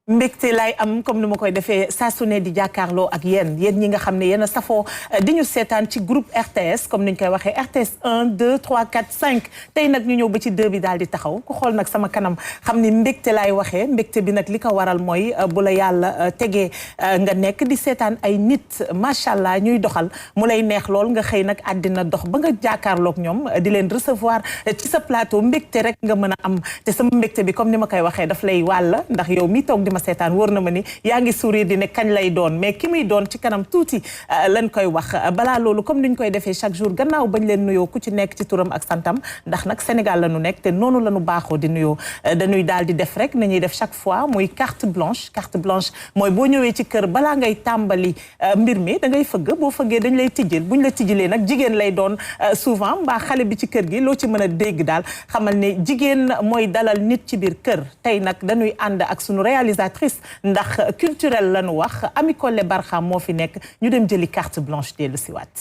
mbégte lay am comme ni ma koy defee saa su ne di jàkkaarloo ak yéen ñi nga xam ne yéen a safoo di ñu seetaan ci groupe RTS comme ni ñu koy waxee RTS 1 2 3 4 5 tey nag ñu ñëw ba ci 2 bi daal di taxaw ku xool nag sama kanam xam ni mbégte laay waxee mbégte bi nag li ko waral mooy bu la yàlla tegee nga nekk di seetaan ay nit macha allah ñuy doxal mu lay neex lool nga xëy nag àddina dox ba nga jàkkaarloog ñoom di leen recevoir ci sa plateau mbégte rek nga mën a am te sama mbégte bi comme ni ma koy waxee daf lay wàll ndax yow mi toog ma seetaan wóor na ma ni yaa ngi sourire di ne kañ lay doon mais ki muy doon ci kanam tuuti lañ koy wax balaa loolu comme ni ñu koy defee chaque jour gannaaw bañ leen nuyoo ku ci nekk ci turam ak santam ndax nag Sénégal la ñu nekk te noonu la ñu baaxoo di nuyoo dañuy daal di def rek nañuy def chaque fois muy carte blanche mooy boo ñëwee ci kër balaa ngay tàmbali mbir mi da ngay fëgg boo fëggee dañ lay tijjil buñ la tijjilee nag jigéen lay doon souvent mbaa xale bi ci kër gi loo ci mën a dégg daal xamal ne jigéen mooy dalal nit ci biir kër tey nag dañuy ànd ak sunu réalisatrice ndax culturel lañu wax Ami Collé Barham moo fi nekk ñu dem jëli carte blanche dellu si waat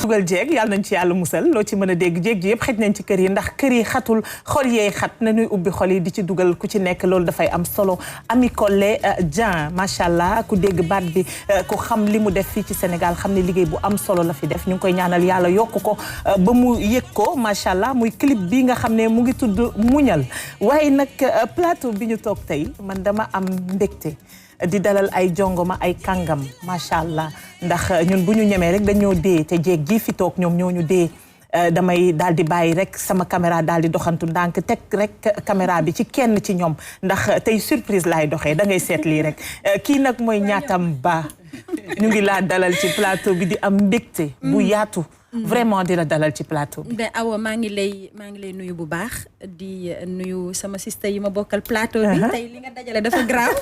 dugal jeeg yàlla nañ ci yàlla musal loo ci mën a dégg jéeg ji yëpp xëj nañ ci kër yi ndax kër yi xatul xol yeey xat nañuy ubbi xol yi di ci dugal ku ci nekk loolu dafay am solo Ami Collé Dieng macha allah ku dégg baat bi ku xam li mu def fii ci Sénégal xam ne liggéey bu am solo la fi def ñu ngi koy ñaanal yàlla yokk ko ba mu yëg ko macha allah muy clip bi nga xam ne mu ngi tudd muñal waaye nag plateau bi ñu toog tey man dama am mbégte di dalal ay jongoma ay kàngam macha allah ndax ñun bu ñu ñemee rek dañoo dee te jéeg ji fi toog ñoom ñoo ñu dee damay daal di bàyyi rek sama caméra daal di doxantu ndànk teg rek caméra bi ci kenn ci ñoom ndax tey surprise laay doxee da ngay seet lii rek kii nag mooy Ñaatam Ba ñu ngi laa dalal ci plateau bi di am mbégte bu yaatu vraiment di la dalal ci plateau bi. ben Awa maa ngi lay nuyu bu baax di nuyu sama sister yi ma bokkal plateau bi. tey li nga dajale dafa grave.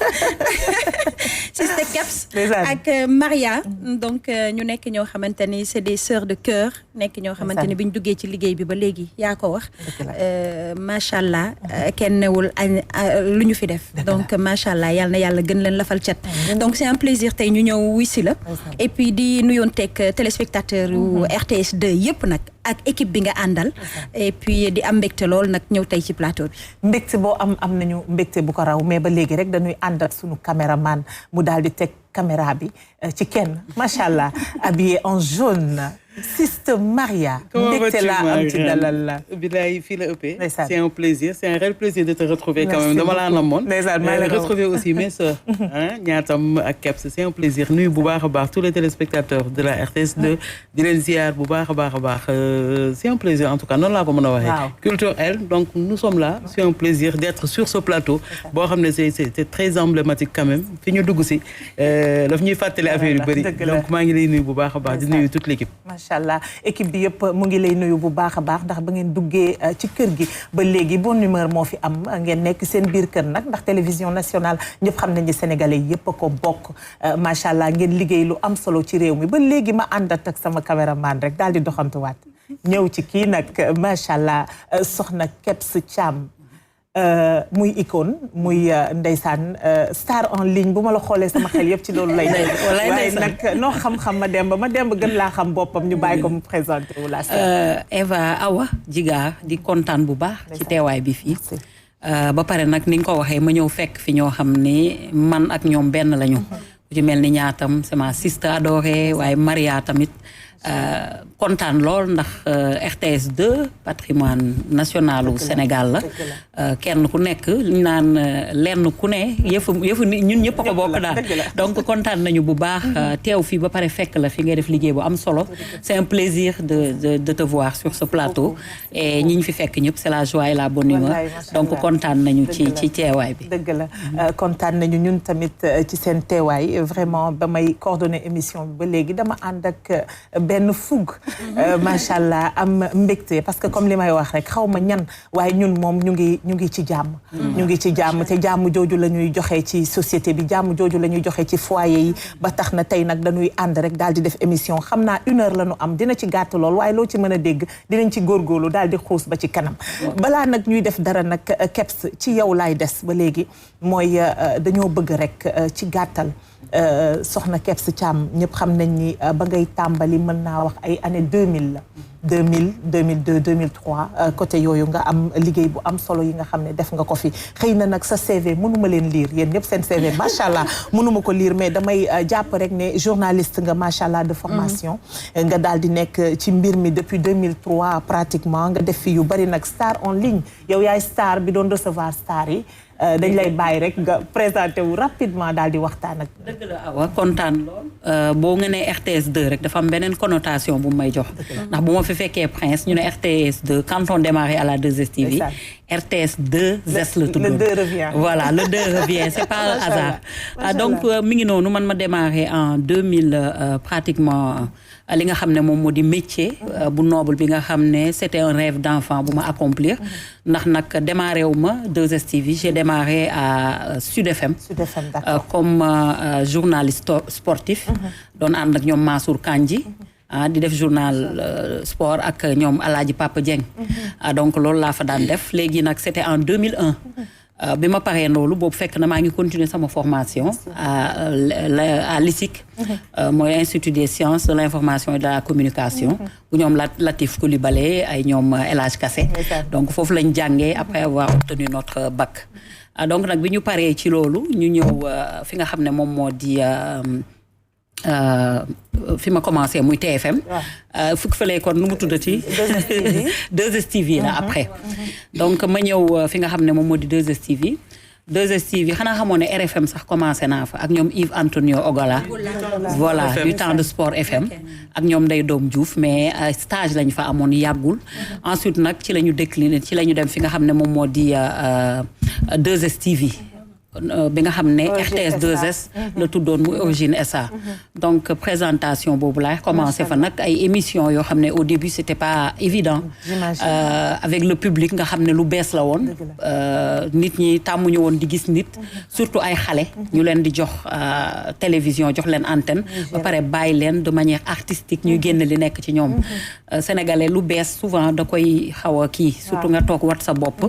sister Kebs ak Maria. donc ñu nekk ñoo xamante ni c'est des sœurs de cœur. nekk ñoo xamante ni bi ñu duggee ci liggéey bi ba léegi yaa ko wax. macha allah kenn newul lu ñu fi def. donc macha allah yal na yàlla gën leen lafal cat. donc c'est un plaisir tey ñu ñëw wuy si la. et puis di nuyoon teg téléspectateur yu RTS 2 yëpp nag ak équipe bi nga àndal et puis di am mbégte lool nag ñëw tey ci plateau bi mbégte boo am nañu mbégte bu ko raw mais ba léegi rek dañuy àndal suñu caméraman mu daal di teg caméra bi ci kenn macha allah habillé en jaune Sister Maria mbégte laa am ci dalal la bilaay fii la ëppee c'est un plaisir c'est un réel plaisir de te retrouver quand même dama laa namoon retrouver aussi mes sœurs Ñaatam ak Kebs c'est un plaisir nuyu bu baax a baax tous les téléspectateurs de la RTS 2 di leen ziar bu baax a baax a baax c'est un plaisir en tout cas noonu laa ko mën a waxee culturel donc nous sommes là c'est un plaisir d'être sur ce plateau boo xam ne c'est très emblématique quand même fi ñu dugg si daf ñuy fàttali affaire yu bëri donc maa ngi lay nuyu bu baax a baax di nuyu toute l'équipe macha allah équipe bi yëpp mu ngi lay nuyu bu baax a baax ndax ba ngeen duggee ci kër gi ba léegi bonne humeur moo fi am ngeen nekk seen biir kër nag ndax télévision nationale ñëpp xam nañu sénégalais yëpp a ko bokk macha allah ngeen liggéey lu am solo ci réew mi ba léegi ma àndat ak sama caméraman rek daal di doxantuwaat ñëw ci kii nag macha allah soxna Kebs Thiam muy icône muy ndeysaan star en ligne bu ma la xoolee sama xel yëpp ci loolu lay nekk waaye nag noo xam-xam ma demb gën laa xam boppam ñu bàyyi ko mu présenté wu la Eva Awa Jiga di kontaan bu baax ci teewaay bi fii ba pare nag ni nga ko waxee ma ñëw fekk fi ñoo xam ni man ak ñoom benn lañu ku ci mel ni Ñaatam c'est ma sister adorée waaye Maria tamit kontaan lool ndax RTS 2 patrimoine national u Sénégal la kenn ku nekk ñu naan lenn ku ne yëfu ñun ñëpp a ko bokk daal donc kontaan nañu bu baax teew fii ba pare fekk la fi ngay def liggéey bu am solo c'est un plaisir de te voir sur ce plateau et ñi ñu fi fekk ñëpp c'est la joie et la bonne humeur donc kontaan nañu ci teewaay bi dëgg la kontaan nañu ñun tamit ci seen teewaay vraiment ba may coordonner émission bi ba léegi dama ànd ak benn fugg macha allah am mbégte parce que comme li may wax rek xaw ma ñan waaye ñun moom ñu ngi ci jàmm ñu ngi ci jàmm te jàmm jooju la ñuy joxe ci société bi jàmm jooju la ñuy joxe ci foyer yi ba tax na tey nag dañuy ànd rek daal di def émission xam naa 1 heure la ñu am dina ci gàtt lool waaye loo ci mën a dégg dinañ ci góorgóorlu daal di xuus ba ci kanam balaa nag ñuy def dara nag Kebs ci yow laay des ba léegi mooy dañoo bëgg rek ci gàttal soxna Kebs Thiam ñëpp xam nañ ni ba ngay tàmbali mën naa wax ay année 2000 la 2000 2002 2003 côté yooyu nga am liggéey bu am solo yi nga xam ne def nga ko fi xëy na nag sa CV mënuma leen lire yéen ñëpp seen CV macha allah mënuma ko lire mais damay jàpp rek ne journaliste nga macha allah de formation. nga daal di nekk ci mbir mi depuis 2003 pratiquement nga def fi yu bari nag star en ligne yow yaay star bi doon recevoir star yi. dañ lay bàyyi rek nga présenté wu rapidement daal di waxtaan ak. dëgg la Awa kontaan lool. boo nga nee RTS 2 rek dafa am beneen connotation bu may jox. ndax bu ma fi fekkee Prince ñu ne RTS 2 quand on démarrait à la 2STV. RTS 2S la tudd. Le 2 revient. Voilà le 2 revient c'est pas un hasard. donc mi ngi noonu man ma démarré en 2000 pratiquement. li nga xam ne moom moo di métier bu noble bi nga xam ne c'était un rêve d'enfant bu ma accomplir ndax nag démarré wu ma 2STV j'ai démarré à Sud FM comme journaliste sportif doon ànd ak ñoom Mansour Kandji di def journal sport ak ñoom Alaaji Papa Dieng donc loolu laa fa daan def léegi nag c'était en 2001 bi ma paree loolu boobu fekk na maa ngi continuer sama formation à l'ISIC mooy Institut des sciences de l'information et de la communication bu ñoom Latif Coulibaly ay ñoom El Hadj Kassé donc foofu lañ jàngee après avoir obtenu notre bac donc nag bi ñu paree ci loolu ñu ñëw fi nga xam ne moom moo di fi ma commencé muy TFM fukk fële kon nu mu tuddati 2STV la après donc ma ñëw fi nga xam ne moom moo di 2STV xanaa xamoon ne RFM sax commencé naa fa ak ñoom Yves Antonio Ogola voilà du temps de Sport FM ak ñoom Ndeye Doom Diouf mais stage lañ fa amoon yàggul ensuite nag ci la ñu décliné ci la ñu dem fi nga xam ne moom moo di 2STV bi nga xam ne RTS 2S la tuddoon muy Origine SA donc présentation boobu laay commencé fa nag ay émissions yoo xam ne au début c'était pas évident avec le public nga xam ne lu bees la woon nit ñi tàmmuñu woon di gis nit surtout ay xale ñu leen di jox télévision jox leen antenne ba pare bàyyi leen de manière artistique ñuy génn li nekk ci ñoom sénégalais lu bees souvent da koy xaw a kii surtout nga toog wat sa bopp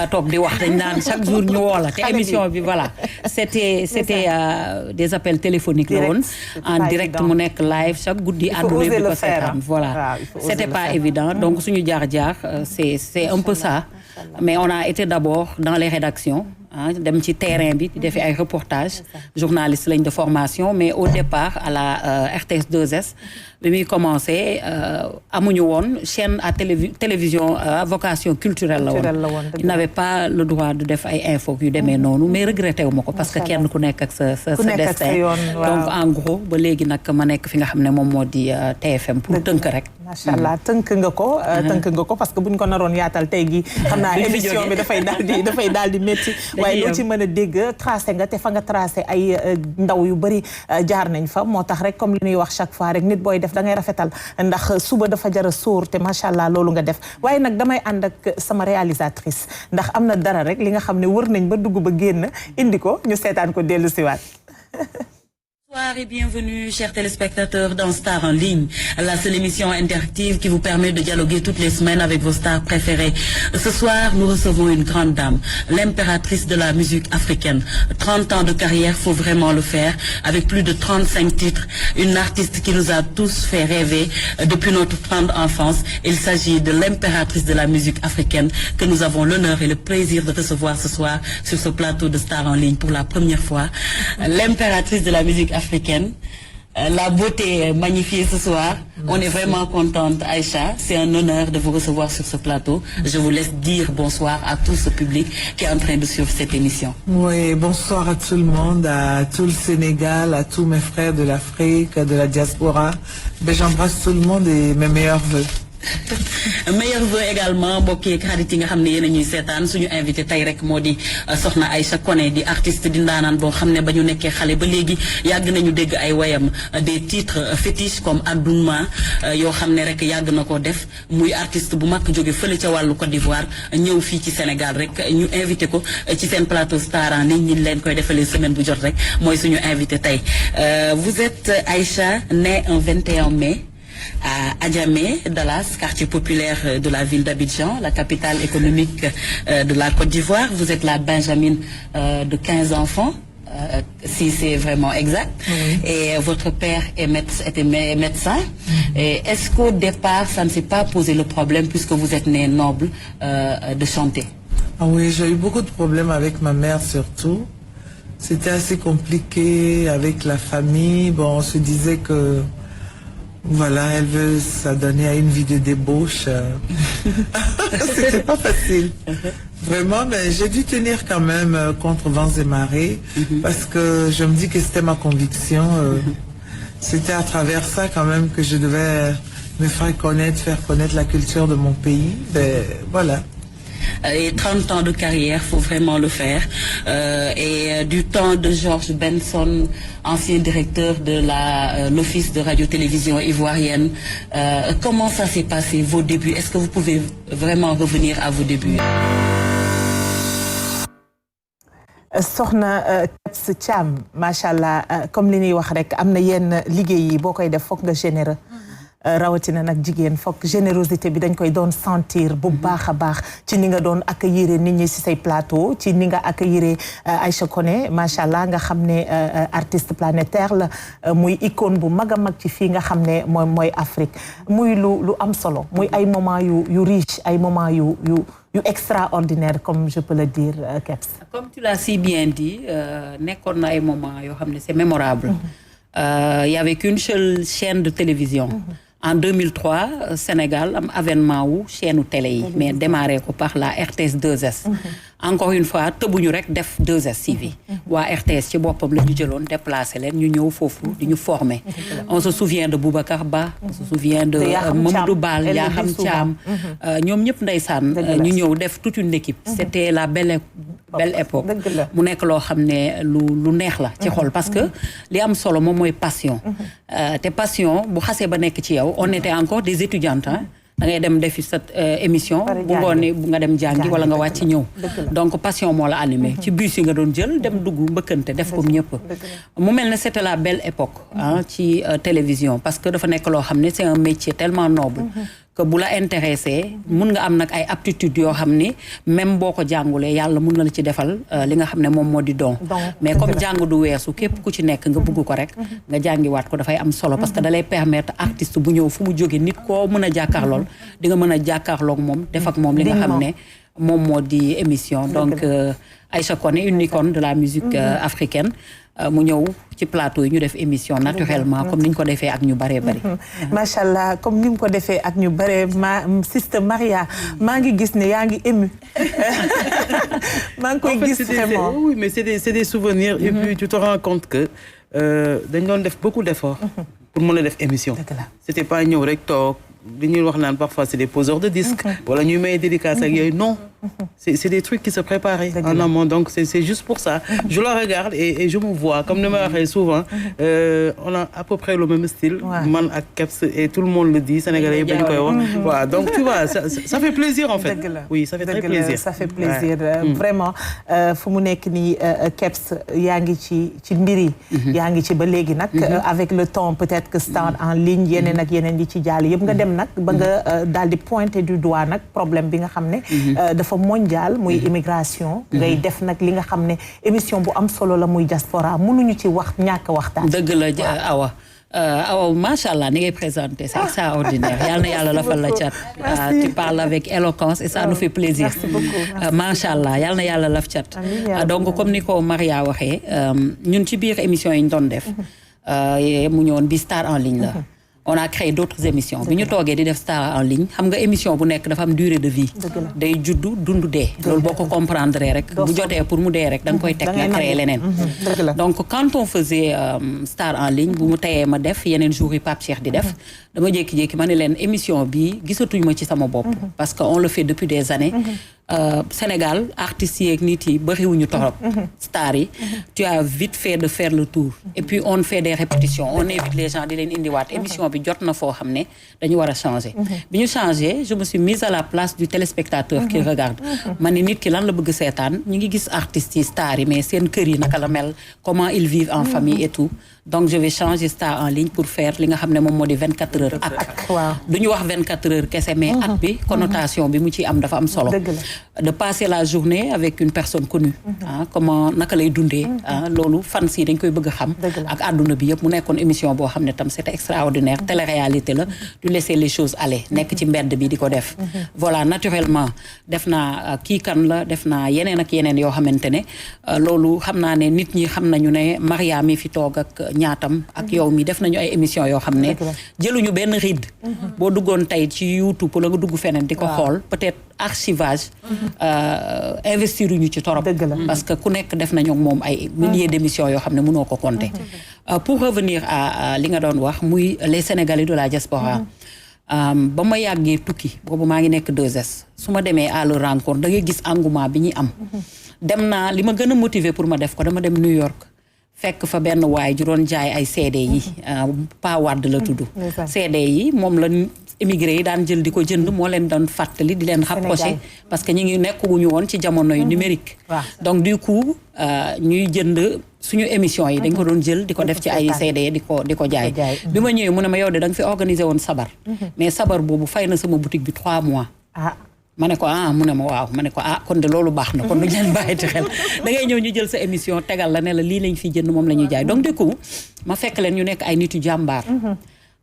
toog di wax dañ naan chaque jour ñu woo la te émission bi voilà c'était des appels téléphoniques la woon en direct mu nekk live chaque guddi àdduna bi ko seetaan voilà c'était pas évident donc suñu jaar-jaar c'est un peu ça mais on a été d'abord dans les rédactions dem ci terrain bi di defi ay reportages journaliste lañ de formation mais au départ à la RTS 2S bi muy commencé amuñu woon chaîne à télévision à vocation culturelle la woon il n'avait pas le droit de def ay infos yu demee noonu mais regretté wu ma ko parce que kenn ku nekk ak sa destin donc en gros ba léegi nag ma nekk fi nga xam ne moom moo di TFM pour tënk rek macha allah tënk nga ko parce que buñ ko naroon yaatal tey gi xam naa émission bi dafay daal di métti waaye loo ci mën a dégg tracé nga te fa nga tracé ay ndaw yu bari jaar nañ fa moo tax rek comme li ñuy wax chaque fois rek nit booy def da ngay rafetal ndax suba dafa jar a sóor te macha allah loolu nga def waaye nag damay ànd ak sama réalisatrice ndax am na dara rek li nga xam ne wër nañ ba dugg ba génn indi ko ñu seetaan ko dellu siwaat. Bonsoir et bienvenue, chers téléspectateurs dans Stars en ligne, la seule émission interactive qui vous permet de dialoguer toutes les semaines avec vos stars préférées. Ce soir, nous recevons une grande dame, l'impératrice de la musique africaine. 30 ans de carrière, faut vraiment le faire, avec plus de 35 titres. Une artiste qui nous a tous fait rêver depuis notre tendre enfance. Il s'agit de l'impératrice de la musique africaine que nous avons l'honneur et le plaisir de recevoir ce soir sur ce plateau de Stars en ligne pour la première fois. L'impératrice de la musique africaine, la beauté est magnifiée ce soir. On est vraiment contente, Aïcha. C'est un honneur de vous recevoir sur ce plateau. Je vous laisse dire bonsoir à tout ce public qui est en train de suivre cette émission. Oui, bonsoir à tout le monde, à tout le Sénégal, à tous mes frères de l'Afrique, de la diaspora. Ben, j'embrasse tout le monde et mes meilleurs vœux. meilleurs vœux également mbokk yi xarit yi nga xam ne yéen a ñuy seetaan suñu invité tey rek moo di soxna Aïcha Koné di artiste di ndaanaan boo xam ne ba ñu nekkee xale ba léegi yàgg nañu dégg ay wayam des titres fétiches comme Addouma yoo xam ne rek yàgg na koo def muy artiste bu mag jóge fële ca wàllu Côte d'Ivoire ñëw fii ci Sénégal rek ñu invité ko ci seen plateau Stars en ligne ñi leen koy defalee semaine bu jot rek mooy suñu invité tey vous êtes Aïcha née un 21 mai à Adjamé, Dallas, quartier populaire de la ville d'Abidjan, la capitale économique de la Côte d'Ivoire. Vous êtes la benjamine de 15 enfants. si c'est vraiment exact. Et votre père était médecin. Et est-ce qu'au départ, ça ne s'est pas posé le problème puisque vous êtes né noble de chanter? Ah oui, j'ai eu beaucoup de problèmes avec ma mère surtout. C'était assez compliqué avec la famille. Bon, on se disait que voilà, elle veut s'adonner à une vie de débauche. C'était pas facile. Vraiment, mais j'ai dû tenir quand même contre vents et marées parce que je me dis que c'était ma conviction. C'était à travers ça quand même que je devais me faire connaître la culture de mon pays. Ben, voilà. Et 30 ans de carrière, faut vraiment le faire. Et du temps de Georges Benson, ancien directeur de l'Office de radio-télévision ivoirienne, comment ça s'est passé, vos débuts? Est-ce que vous pouvez vraiment revenir à vos débuts? Soxna Kebs Thiam machallah comme li ñuy wax rek am na yenn liggéey yi boo koy def foog nga généreux rawatina nag jigéen foog générosité bi dañ koy doon sentir bu baax a baax ci ni nga doon accueillir nit ñi ci say plateau ci ni nga accueillir Aïcha Koné machallah nga xam ne artiste planétaire la muy icône bu mag a mag ci fii nga xam ne mooy Afrique muy lu am solo muy ay moment yu riche ay moment yu extraordinaire comme je peux le dire Kebs. Comme tu l'as si bien dit nekkoon na ay moments yoo xam ne c'est mémorable. Il y avait qu'une seule chaîne de télévision. En 2003 Sénégal am avènement wu chaîne télé yi mais démarré ko par la RTS 2S. Encore une fois tëbuñu rek def 2S TV. waa RTS ci boppam la ñu jëloon déplacé leen ñu ñëw foofu di ñu former. On se souvient de Boubacar Ba. On se souvient de Mamadou Bal Yakham Thiam. ñoom ñëpp ndeysaan ñu ñëw def toute une équipe. C'était la belle époque. mu nekk loo xam ne lu neex la ci xol parce que li am solo moom mooy passion. te passion bu xasee ba nekk ci yow on était encore des étudiantes da ngay dem defi sa émission bu ngoonee bu nga dem jàngi wala nga wàcc ñëw donc passion moo la animé ci bus yi nga doon jël dem dugg mbëkkante def comme ñëpp mu mel ne c'était la belle époque ci télévision parce que dafa nekk loo xam ne c'est un métier tellement noble que bu la intéressé mun nga am nag ay aptitudes yoo xam ni même boo ko jàngulee yàlla mun na la ci defal li nga xam ne moom moo di don mais comme jàng du weesu képp ku ci nekk nga bugg ko rek nga jàngiwaat ko dafay am solo parce que da lay permettre artiste bu ñëw fu mu jóge nit koo mën a jàkkaarlool di nga mën a jàkkaarloog moom def ak moom li nga xam ne moom moo di émission donc Aïcha Koné une icône de la musique africaine mu ñëw ci plateau yi ñu def émission naturellement comme ni ñu ko defee ak ñu bëree bëri. macha allah comme ni mu ko defee ak ñu bëree sister Maria maa ngi gis ne yaa ngi ému. maa ngi koy gis vraiment. Oui mais c'est des souvenirs. Et puis tu te rends compte que dañ doon def beaucoup d'efforts. pour mën a def émission. C'était pas ñëw rek toog. li ñuy wax naan parfois c'est des poseurs de disques. wala ñuy may dédicace ak yooyu non. c'est des trucs qui se préparaient en amont donc c'est juste pour ça. je le regarde et je me vois comme ni ma waxee souvent. on a à peu près le même style. man ak Kebs et tout le monde le dit sénégalais yi dañ koy wax. waaw donc tu vois ça fait plaisir en fait. oui ça fait très plaisir. ça fait plaisir vraiment fu mu nekk nii Kebs yaa ngi ci mbir yi. yaa ngi ci ba léegi nag. avec le temps peut-être que star en ligne yeneen ak yeneen yi ci jàll yëpp nga dem nag ba nga daal di pointer du doigt nag problème bi nga xam ne dafa mondial muy immigration ngay def nag li nga xam ne émission bu am solo la muy diaspora mënuñu ci wax ñàkk waxtaan dëgg la Awa macha allah ni ngay présenté c'est extraordinaire yal na yàlla lafal la cat tu parles avec éloquence et ça nous fait plaisir macha allah yal na yàlla laf cat donc comme ni ko Maria waxee ñun ci biir émission yi ñu doon def mu ñëwoon bi Star en ligne la on a créé d'autres émissions bi ñu toogee di def Star en ligne xam nga émission bu nekk dafa am durée de vie day juddu dund dee loolu boo ko comprendre rek bu jotee pour mu dee rek da nga koy teg nga créer leneen donc quand on faisait Star en ligne bu mu teyee ma def yeneen jours yi Pape Cheikh di def dama jékki-jékki ma ne leen émission bi gisatuñu ma ci sama bopp parce que on le fait depuis des années Sénégal artistes yi ak nit yi bëriwuñu torop stars yi tu as vite fait de faire le tour et puis on fait des répétitions on invite les gens di leen indiwaat émission bi jot na foo xam ne dañu war a changer bi ñu changer je me suis mise à la place du téléspectateur qui regarde ma ne nit ki lan la bëgg seetaan ñu ngi gis artistes yi stars yi mais seen kër yi naka la mel comment ils vivent en famille et tout donc je vais changer Star en ligne pour faire li nga xam ne moom moo di 24 heures ak du ñu wax 24 heures kese mais ak bi connotation bi mu ci am dafa am solo de passer la journée avec une personne connue. Comment naka lay dundee. loolu fan si dañ koy bëgg a xam. ak àdduna bi yëpp mu nekkoon émission boo xam ne tam c'était extraordinaire. télé-réalité la du laisser les choses aller. nekk ci mbedd bi di ko def. voilà naturellement def naa kii kan la def naa yeneen ak yeneen yoo xamante ne loolu xam naa ne nit ñi xam nañu ne Maria mi fi toog ak ñaatam ak yow mi def nañu ay émission yoo xam ne jëluñu benn ride. boo duggoon tey ci YouTube wala nga dugg feneen di ko xool peut-être archivage investir ñu ci torop parce que ku nekk def nañu moom ay milliers d'émissions yoo xam ne mënoo ko compter. pour revenir à li nga doon wax muy les Sénégalais de la diaspora. ba ma yàggee tukki boobu maa ngi nekk 2S su ma demee à leur rencontre da ngay gis engouement bi ñuy am. dem naa li ma gën a motiver pour ma def ko dama dem New York fekk fa benn waay ju doon jaay ay CD yi Pa Wade la tudd. CD yi moom la émigré yi daan jël di ko jënd moo leen doon fàttali di leen rapproché parce que ñu ngi nekkuñu woon ci jamono yu numérique. donc du coup ñuy jënd suñu émission yi dañ ko doon jël di ko def ci ay CD di ko jaay. bi ma ñëwee mu ne ma yow de da nga fi organiser woon sabar. mais sabar boobu fay na sama boutique bi 3 mois. ma ne ko mu ne ma waaw ma ne ko kon de loolu baax na kon duñ leen bàyyi ci xel da ngay ñëw ñu jël sa émission tegal la ne la lii lañ fi jënd moom la ñuy jaay donc du coup ma fekk leen ñu nekk ay nitu jàmbaar.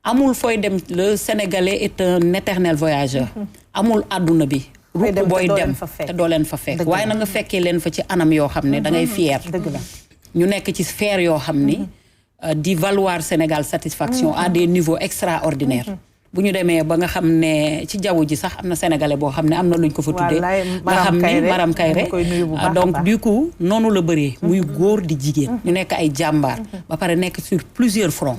amul fooy dem le Sénégalais est un éternel voyageur. amul àdduna bi. ruq booy dem te doo leen fa fekk. waaye na nga fekkee leen fa ci anam yoo xam ne da ngay fier. ñu nekk ci sphère yoo xam ni di valoir Sénégal satisfaction à des niveaux extraordinaires. bu ñu demee ba nga xam ne ci jaww ji sax am na sénégalais boo xam ne am na luñ ko fa tuddee nga xam ni Maram Kayre donc du coup noonu la bëree muy góor di jigéen ñu nekk ay jàmbaar ba pare nekk sur plusieurs fronts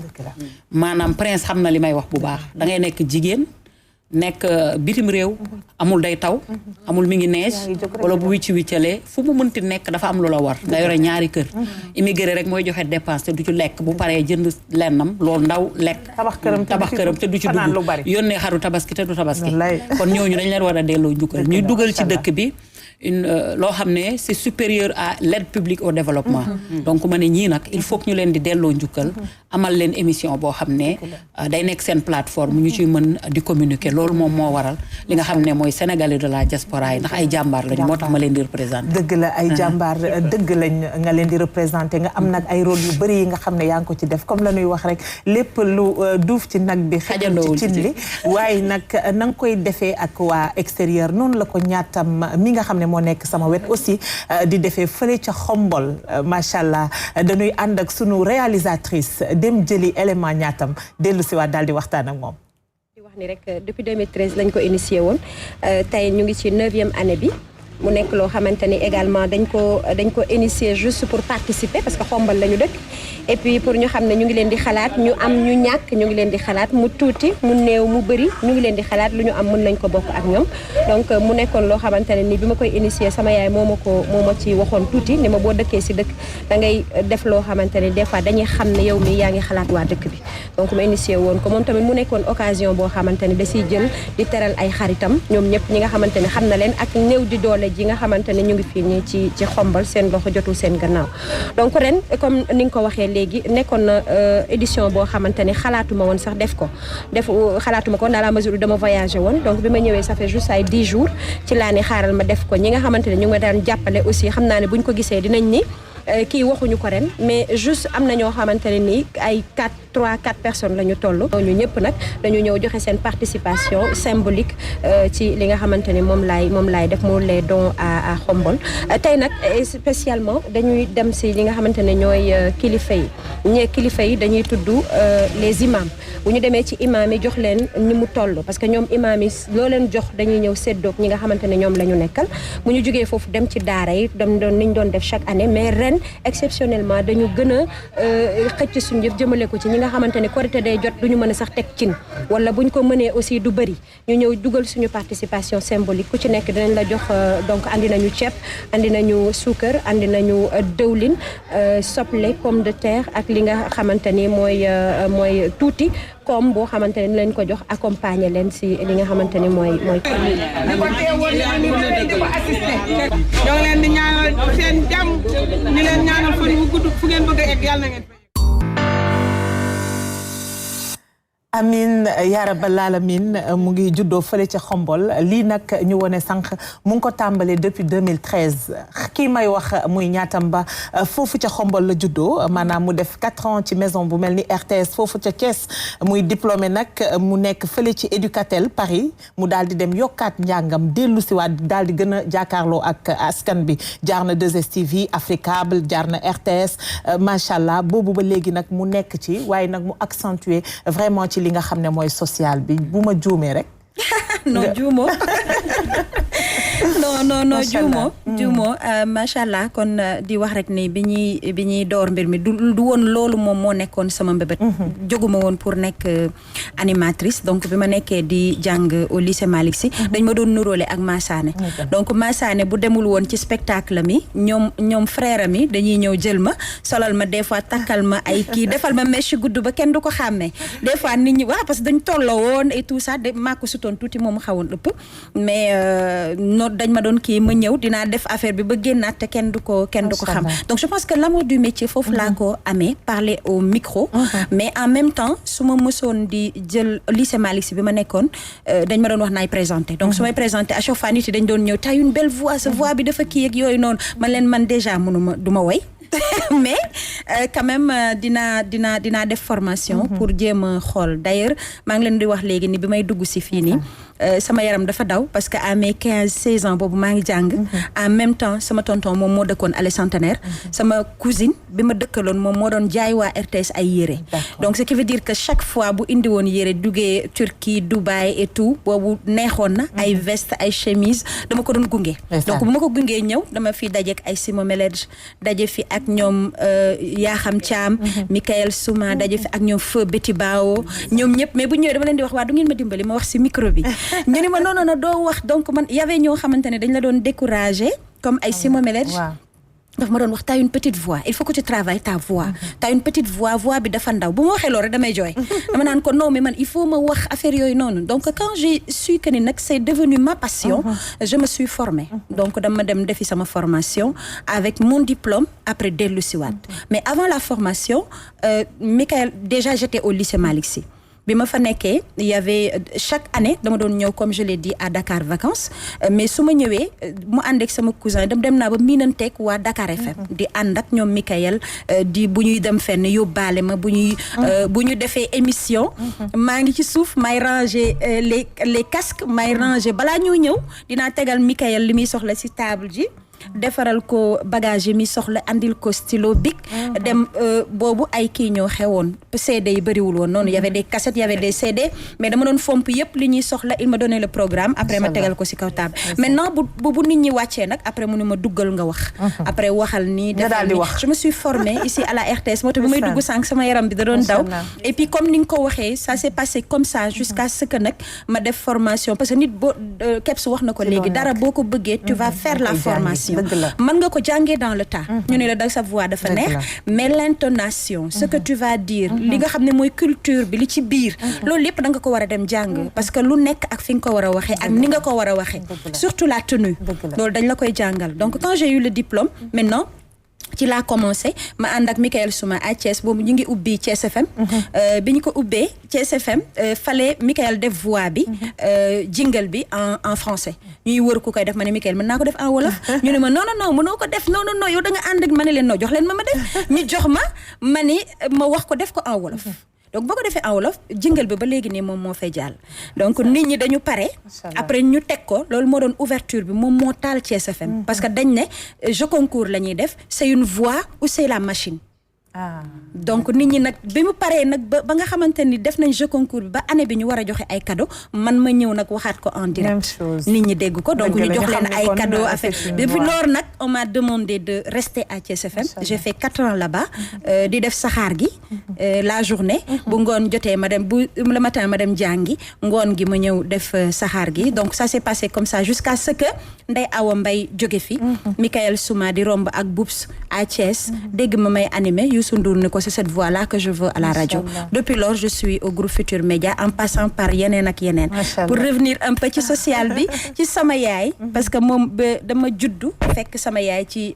maanaam Prince xam na li may wax bu baax da ngay nekk jigéen nekk bitim réew amul day taw amul mi ngi neige wala bu wicci wiccalee fu mu mënti nekk dafa am lu la war nga yore ñaari kër immigré rek mooy joxe dépense te du ci lekk bu paree jënd lennam loolu ndaw lekk tabax këram te du ci dugg yónnee xaru tabaski te du tabaski kon ñooñu dañ leen war a delloo njukkal ñuy dugal ci dëkk bi loo xam ne c'est supérieur à l'aide publique au développement donc ma ne ñii nag il faut que ñu leen di delloo njukkal amal leen émission boo xam ne day nekk seen plateforme ñu ciy mën di communiquer loolu moom moo waral li nga xam ne mooy sénégalais de la diaspora yi ndax ay jàmbaar lañ moo tax ma leen di représenter dëgg la ay jàmbaar dëgg lañ nga leen di représenter nga am nag ay rôle yu bëri yi nga xam ne yaa ngi ko ci def comme la ñuy wax rek lépp lu duuf ci nag bi xajandoo ci cin li waaye nag na nga koy defee ak waa extérieur noonu la ko ñaatam mi nga xam ne moo nekk sama wet aussi di defee fële ca xombol macha allah dañuy ànd ak sunu réalisatrice dem jëli élément ñaatam dellu si waat daal di waxtaan ak moom. di wax ni rek depuis 2013 lañ ko initié woon tey ñu ngi ci 9e année bi mu nekk loo xamante ni également dañ ko initié juste pour participer parce que xombal la ñu dëkk et puis pour ñu xam ne ñu ngi leen di xalaat ñu am ñu ñàkk ñu ngi leen di xalaat mu tuuti mu néew mu bëri ñu ngi leen di xalaat lu ñu am mën nañ ko bokk ak ñoom donc mu nekkoon loo xamante ne ni bi ma koy initié sama yaay moo ma ci waxoon tuuti ni ma boo dëkkee si dëkk da ngay def loo xamante ne des fois dañuy xam ne yow mi yaa ngi xalaat waa dëkk bi donc ma initié woon ko moom tamit mu nekkoon occasion boo xamante ne da siy jël di teral ay xaritam ñoom ñëpp ñi nga xamante ne xam na leen ak néew di doole ji nga xamante ne ñu ngi fii nii ci xombal seen loxo jotul seen gannaaw donc ren comme ni nga ko waxee léegi nekkoon na édition boo xamante ne xalaatuma woon sax xalaatuma ko dans la mesure où dama voyagé woon donc bi ma ñëwee ça fait juste ay 10 jours ci laa ne xaaral ma def ko ñi nga xamante ne ñu ngi ma daan jàppale aussi xam naa ne buñ ko gisee dinañ ni kii waxuñu ko ren mais juste am na ñoo xamante ne nii ay 3-4 personnes la ñu toll. ñu ñëpp nag dañu ñëw joxe seen participation symbolique ci li nga xamante ne moom laay def moo les dons à Khombole tey nag spécialement dañuy dem si li nga xamante ne ñooy kilifa yi dañuy tudd les imams bu ñu demee ci imam yi jox leen ni mu toll parce que ñoom imam yi loo leen jox dañuy ñëw séddoog ñi nga xamante ne ñoom la ñu nekkal bu ñu jógee foofu dem ci daara yi niñ doon def chaque année mais ren exceptionnellement dañu gën a xëcc suñu jëf jëmale ko ci ñi nga xamante ne korité day jot duñu mën a sax teg cin wala buñ ko mënee aussi du bëri ñu ñëw dugal suñu participation symbolique ku ci nekk dinañ la jox donc andi nañu ceeb andi nañu suukar andi nañu dëwlin soble pomme de terre ak li nga xamante ni mooy tuuti comme boo xamante ne leen ko jox accompagner leen si li nga xamante ni mooy ñoo ngi leen di ñaanal seen jàmm ñu leen ñaanal fan wu gudd fu ngeen bëgg a egg yàlla na ngeen amin yaa rabbal alamin mu ngi juddoo fële ca Xombol lii nag ñu wone sànq mu ngi ko tàmbalee depuis 2013 kii may wax muy Ñaatamba foofu ca Xombol la juddoo maanaam mu def 4 ans ci maison bu mel ni RTS foofu ca Thiès muy diplômé nag mu nekk fële ci Éducatel Paris mu daal di dem yokkaat njàngam dellu si waat daal di gën a jàkkaarloo ak askan bi jaar na 2STV Africable jaar na RTS macha allah boobu ba léegi nag mu nekk ci waaye nag mu accentuer vraiment ci li nga xam ne mooy social bi bu ma juumee rek. non juumoo non juumoo macha allah kon di wax rek ni bi ñuy door mbir mi du woon loolu moom moo nekkoon sama mbébét. jóguma woon pour nekk animatrice donc bi ma nekkee di jàng au lycée Malick Sy dañ ma doon nuróole ak Massané donc Massané bu demul woon ci spectacle mi ñoom frère mi dañuy ñëw jël ma solal ma des fois takkal ma ay kii defal ma mèche gudd ba kenn du ko xàmmee des fois nit ñi parce que dañ tolloo woon et tout ça maa ko sutoon tuuti moom xawoon ëpp mais dañ ma doon kii ma ñëw dinaa def affaire bi ba génnaat te kenn du ko xam donc je pense que l'amour du métier foofu laa ko amee parler au micro mais en même temps su ma mësoon di jël lycée Malick Sy bi ma nekkoon dañ ma doon wax naay présenté donc su may présenté à chaque fois nit yi dañ doon ñëw t'as une belle voix sa voix bi dafa kii ak yooyu noonu man déjà du ma woy mais quand même dinaa def formation pour jéem a xool d'ailleurs maa ngi leen di wax léegi ni bi may dugg si fii nii sama yaram dafa daw parce que à mes 15-16 ans boobu maa ngi jàng en même temps sama tonton moom moo dëkkoon Allée Centenaire sama cousine bi ma dëkkaloon moom moo doon jaay waa RTS ay yére donc ce qui veut dire que chaque fois bu indi woon yére duggee Turquie Dubaï et tout boobu neexoon na ay veste ay chemise dama ko doon gunge donc bu ma ko gungee ñëw dama fi dajeek ay Simo Melège daje fi ak ñoom Yaxam Thiam Michael Souma daje fi ak ñoom Feu Betty Bao ñoom ñëpp mais bu ñëwee dama leen di wax waa du ngeen ma dimbali ma wax si micro bi ñu ne ma non doo wax donc man y avait ñoo xamante ne dañ la doon décourager comme ay Simo Melège daf ma doon wax t'as une petite voix il faut que tu travailles ta voix t'as une petite voix bi dafa ndaw bu ma waxee loolu rek damay jooy dama naan ko non mais man il faut ma wax affaire yooyu noonu donc quand j'ai su que ni nag c'est devenu ma passion je me suis formée donc dama dem defi sama formation avec mon diplôme après dellu si waat mais avant la formation Michael déjà j'étais au lycée Malick Sy bi ma fa nekkee il y avait chaque année dama doon ñëw comme je l'ai dit à Dakar vacances mais su ma ñëwee mu ànd ak sama cousin dem naa ba miinanteeg waa Dakar FM di ànd ak ñoom Michael di bu ñuy dem fenn yóbbaale ma bu ñu defee émission maa ngi ci suuf may ranger les casques may ranger balaa ñuy ñëw dinaa tegal Michael li muy soxla ci table ji defaral ko bagage yi mi soxla andil ko stylo bic dem boobu ay kii ñoo xewoon CD yi bëriwul woon noonu y avait des cassettes y avait des CD mais dama doon fomp yëpp li ñuy soxla il m'a donné le programme après ma tegal ko ci kaw table maintenant bu nit ñi wàccee nag après mu ne ma duggal nga wax après waxal nii defal nii je me suis formée ici à la RTS moo tax bi may dugg sànq sama yaram bi da doon daw et puis comme ni nga ko waxee ça s'est passé comme ça jusqu'à ce que nag ma def formation parce que nit boo Kebs wax na ko léegi dara boo ko bëggee tu vas faire la formation mën nga ko jàngee dans le tas ñu ne la da sa voix dafa neex mais l'intonation ce que tu vas dire li nga xam ne mooy culture bi li ci biir loolu lépp da nga ko war a dem jàng parce que lu nekk ak fi nga ko war a waxee ak ni nga ko war a waxee surtout la tenue loolu dañ la koy jàngal donc quand j'ai eu le diplôme maintenant ci laa commencé ma ànd ak Michael Souma à Thiès boobu ñu ngi ubbi Thiès FM bi ñu ko ubbee Thiès FM fallait Michael def voix bi jingle bi en français ñuy wër ku koy def ma ne Michael mën naa ko def en wolof ñu ne ma non mënoo ko def non yow da nga ànd ak ma ne leen noo jox leen ma def ñu jox ma ni ma wax ko def ko en wolof donc boo ko defee en wolof jingle bi ba léegi nii moom moo fay jàll donc nit ñi dañu pare après ñu teg ko loolu moo doon ouverture bi moom moo taal Thiès FM parce que dañ ne jeu concours la ñuy def c'est une voix ou c'est la machine donc nit ñi nag bi mu paree nag ba nga xamante ni def nañ jeu concours bi ba année bi ñu war a joxe ay cadeaux man ma ñëw nag waxaat ko en direct nit ñi dégg ko donc ñu jox leen ay cadeaux affaire depuis loolu nag on m'a demandé de rester à Thiès FM j'ai fait 4 ans là-bas di def saxaar gi la journée bu ngoon jotee ma dem bu le matin ma dem jàngi ngoon gi ma ñëw def saxaar gi donc ça s'est passé comme ça jusqu'à ce que Ndeye Awa Mbaye jóge fi Michael Souma di romb ak Boubs à Thiès dégg ma may animé Youssou Ndour ni ko c'est cette voix-là que je veux à la radio. Depuis lors je suis au groupe Futur Média en passant par yeneen ak yeneen. Pour revenir un peu ci social bi ci sama yaay parce que moom dama juddu fekk sama yaay ci